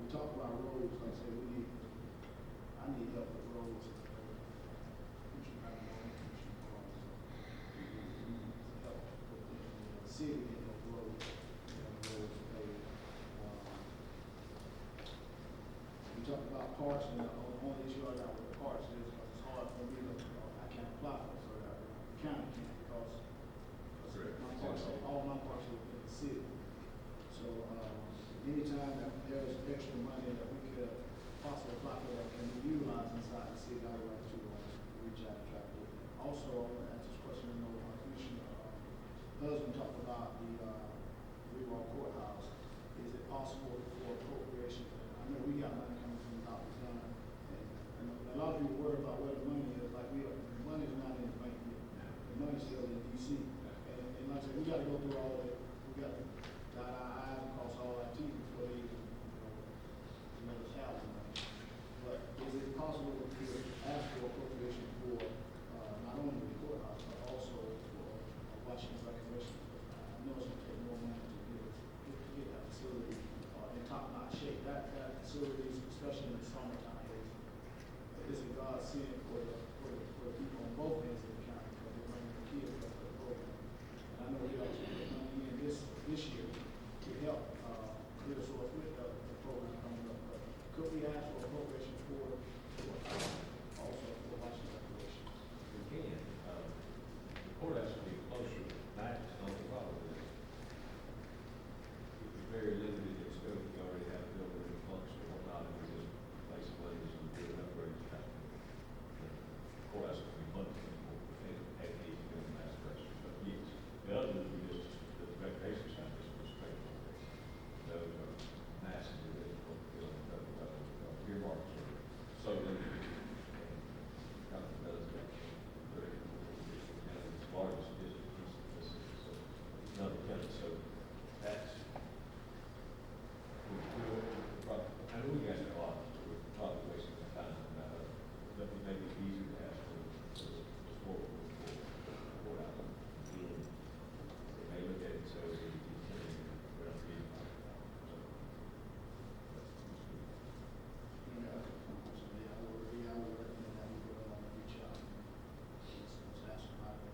We talk about roads, like I say, I need help with roads. Help with the city getting those roads, roads paved. We talk about parks, and the only issue I got with the parks is it's hard for me to, I can't apply for it, so that the county can't, because my parks, all my parks are in the city. So, anytime that there's extra money that we could possibly apply for that can be utilized inside the city, I would like to reach out and try to do it. Also, I want to ask this question, I know Commissioner Husband talked about the Rewalk Courthouse. Is it possible for appropriation? I know we got money coming from Dr. Gunn, and a lot of people worry about where the money is, like the money's not in the bank yet. The money's still in DC. And like I said, we gotta go through all of it. We got to dot our I's and cross all our T's before they even, let us have the money. But is it possible to ask for appropriation for, not only the courthouse, but also for Washington Recreation? I know it's gonna take more money to get that facility in top-notch shape. That facilities, especially in the summertime, is a godsend for the people on both ends of the county, because they bring the kids up to the program. And I know we also put money in this year to help clear the source with the program coming up. But could we ask for appropriation for also for Washington Recreation? We can, the courthouse will be closer to Max, on the problem with it. It's very limited in scope, you already have a building in function, or not, we just place plays and do an upgrade to that. The courthouse will be much more, and easy to do mass questions, but yes, the other would be just, the recreation center is just straight. Those are massive, difficult to build, earmarks are so limited, and kind of does that. Very, it's largest district, this is, so, another county, so that's, I know we guys got a lot, so we're probably wasting our time, but it may be easier to ask for support for out. They may look at it, so it's we're not getting I would recommend that we go on and reach out. Let's ask about it.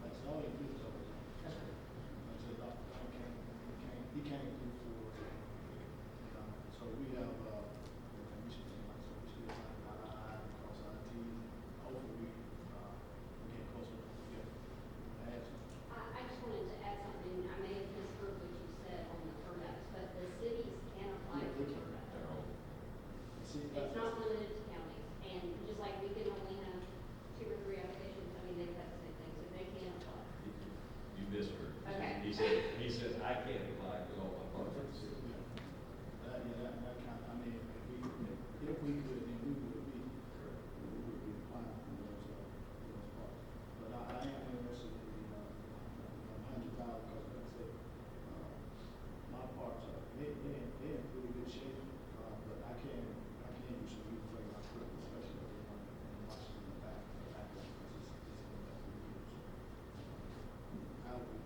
Like, all you do is over. That's right. Like I said, Dr. Gunn he can't do for, so we have, the commission, like, so we still have our eye, cross our T's. Hopefully, we get closer together. I just wanted to add something, I may have misheard what you said on the permits, but the cities can apply for permits. It's not limited to counties, and just like we can only have 2 or 3 applications, I mean, they've got the same thing, so they can apply. You misheard. Okay. He said, I can't apply because all my partners. That that kind, I mean, if we could, then we would be, we would be fine for those parts. But I am interested in, $100,000, because like I said, my parts are, they're in pretty good shape, but I can use some new frame my equipment, especially if they want to watch it in the back, because it's been there for years. How we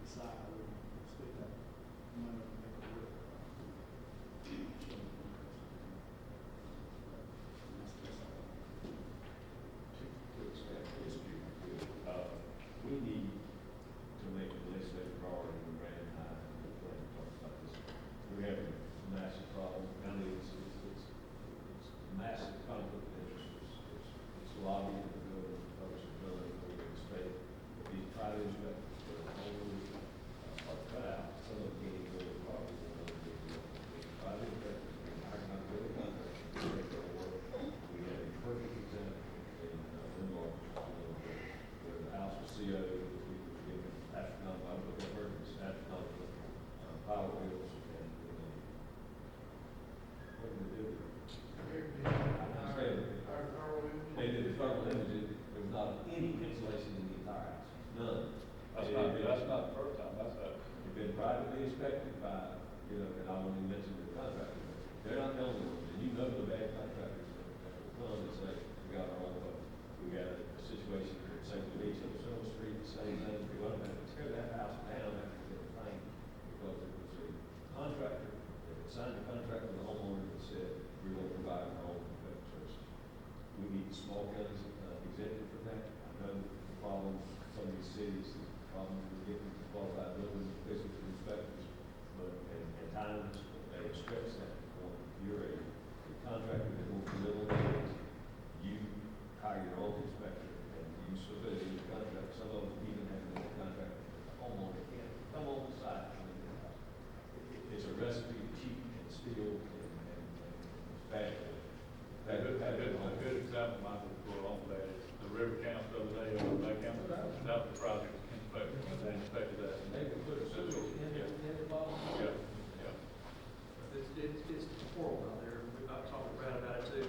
decide how we split that money and make it work. We need to make the legislative priority in Grand High, and we're going to talk about this. We have a massive problem, I mean, it's massive conflict of interest, it's lobbying, the building, folks are building, we expect that these private inspectors, that are only, are cut out, some of them can't even go to property, and others get private inspectors, are not really contractors, to make their work. We have a perfect example in, Limbaugh, where the house was CO, people were given astronomical, I don't know if you've heard of this, astronomical, power bills, and, what did they do? They did the thermal imaging, there was not any insulation in the entire house, none. That's not the first time, that's happened. They've been privately inspected by, and I won't even mention the contractor, but they're not the only ones, and you know the bad contractors that will come and say, we got our own boat. We got a situation here at St. Louis, on Silver Street, the same thing, we want to tear that house down after the thing, because it was a contractor, that had signed a contract with the homeowner that said, we're going to provide our own equipment services. We need small counties exempted from that. I know the problem, some of these cities, the problem with getting qualified building officials and inspectors, but at times, they stretch that point. You're a contractor that won't deliver things, you hire your own inspector, and you submit your contract. Some of them even have a contract, the homeowner can't come on the site. It's a recipe to cheat and steal and bad. A good example, Michael, go along with that is the river camp the other day, that was the project inspector, when they inspected that. And they can put a sewage in the bottom. Yeah, yeah. It's horrible out there. I've talked to Brad about it too.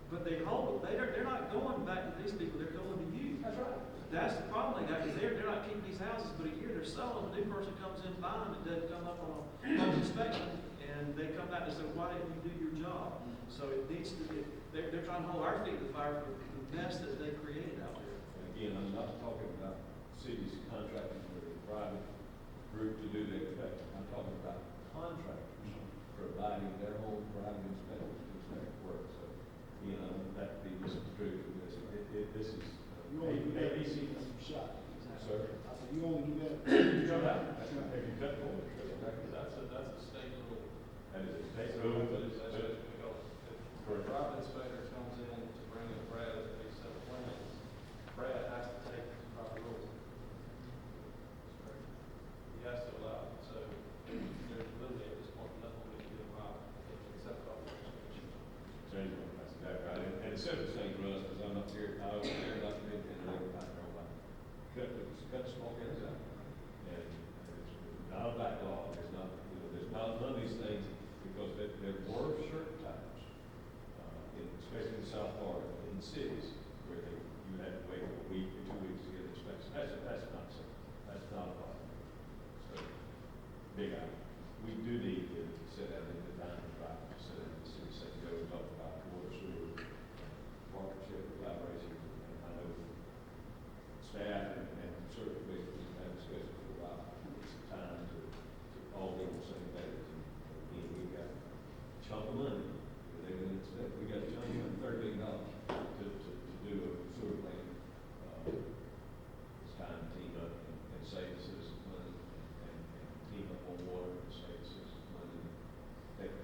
But they're not going back to these people, they're going to you. That's right. That's the problem they got, because they're not keeping these houses but a year, they're selling them, a new person comes in, buying them, it doesn't come up on a home inspection, and they come back and say, why didn't you do your job? So it needs to be, they're trying to hold our feet to the fire for the mess that they created out there. And again, I'm not talking about cities contracting with a private group to do their inspection. I'm talking about contractors providing their own private inspectors to inspect work. So, that be misconstrued with this. This is You only do that if ABC. you some shot. Sir? I said, you only do that. Cut out. Have you cut corners? That's a state rule. That is a state rule, but it's, If a private inspector comes in to bring in Brad a set of plans, Brad has to take the proper rules. He has to allow it, so there's literally at this point nothing we can do about it except operation. That's exactly right. And it's simple thing for us, because I'm not here, I was here like me, and everybody, cut the small guns out. And it's not a backlog, there's not, there's not none of these things, because there were certain times, especially in South Florida, in cities, where you had to wait a week or 2 weeks to get inspection. That's not so. That's not a problem. So, big item. We do need to sit down in the dining room, sit down in the city secretary, and talk about water, sewer, partnership, collaboration, and I know staff and certainly we've had discussions for a while. It's time to all be on the same page. And again, we've got a chunk of money. We got a chunk of money, $30 million to do a sewer plant. It's time to team up and save the citizens money and team up on water and save the citizens money. Take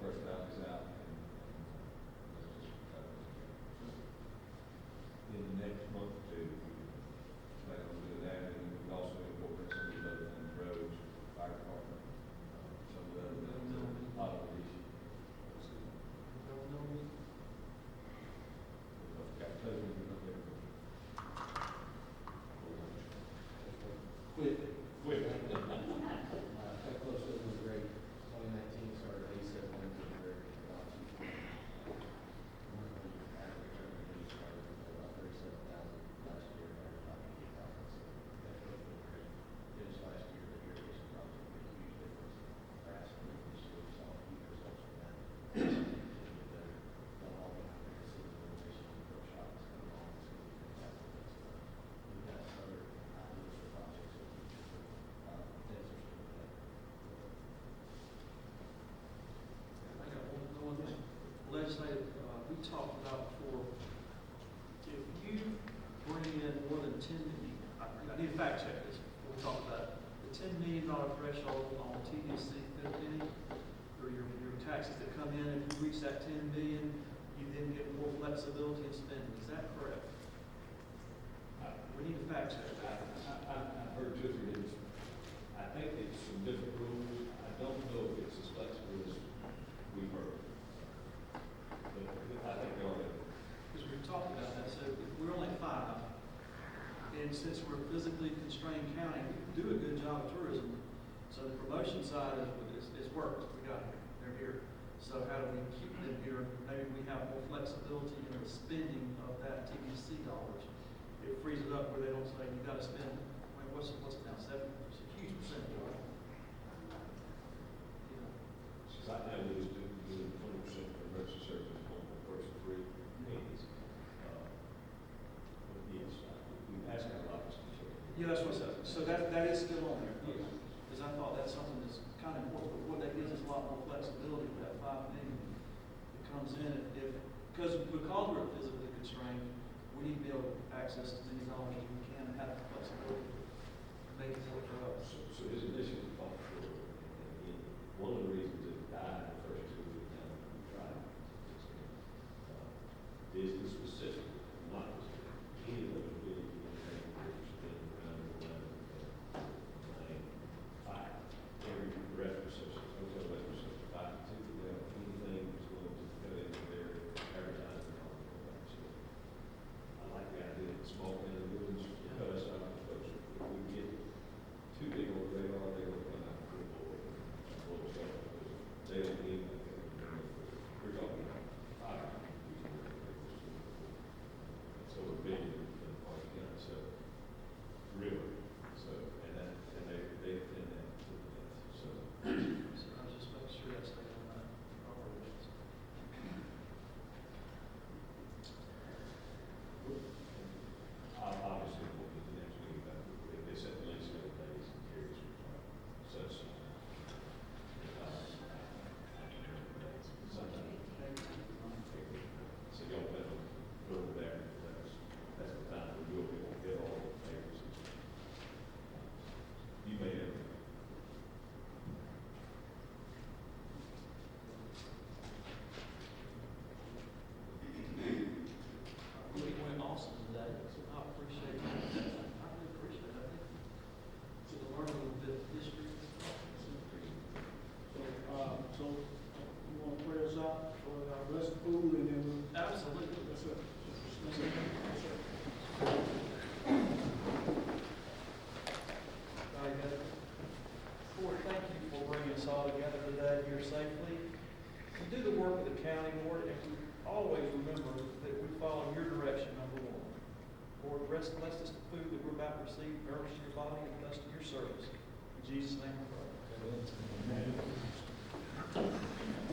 need to fact check this, we'll talk about it. The $10 million threshold on TDC 50, or your taxes that come in, if you reach that 10 million, you then get more flexibility in spending, is that correct? We need to fact check that. I've heard two or three different, I think it's some different rules, I don't know if it's as flexible as we've heard. But I think they are. Because we've talked about that, so if we're only 5, and since we're a physically constrained county, we do a good job of tourism. So the promotion side is worked, we got it, they're here. So how do we keep them here? Maybe we have more flexibility in the spending of that TDC dollars. It frees it up where they don't say, you gotta spend, I mean, what's it now, 7, it's a huge percentage, right? You know, Right now, we just do 20% for emergency services on the first 3 meetings. But yes, we ask our officers. yeah, that's what I said. So that is still on there. Because I thought that's something that's kind of important, but what that gives us a lot more flexibility with that 5 million. It comes in because we're physically constrained, we need to be able to access as many dollars as we can and have the flexibility to make it work for us. So his initiative is fought for, and again, one of the reasons it died the first 2 weeks down, we tried. Is the specific, not the specific, any of those really, spend around every restaurant association, hotel restaurant association, 5 to 2, anything that's going to go into their advertising on the website. So I like the idea that small county buildings cut us out of folks. If we get too big on the radar, they will come out of the board. They don't need that. We're talking about 5. So we're big in Park County, so really, so, and they attend that, so. So I was just making sure that's staying on that property list. Obviously, we'll get the next week, but if they set the lease 7 days, and carries such. Sometimes. So y'all better go over there, that's the time we will get all the favors. You may have. Really went awesome today. I appreciate that. I really appreciate it. I think to learn a little bit of history. So you want to pray us out for our blessed food and then we'll. Absolutely. Yes, sir. Yes, sir. Yes, sir. All right, guys. Lord, thank you for bringing us all together today here safely. We do the work of the county, Lord, and we always remember that we follow your direction, number 1. Lord, bless us the food that we're about to receive, nourish your body and bless to your service. In Jesus' name we pray. Amen.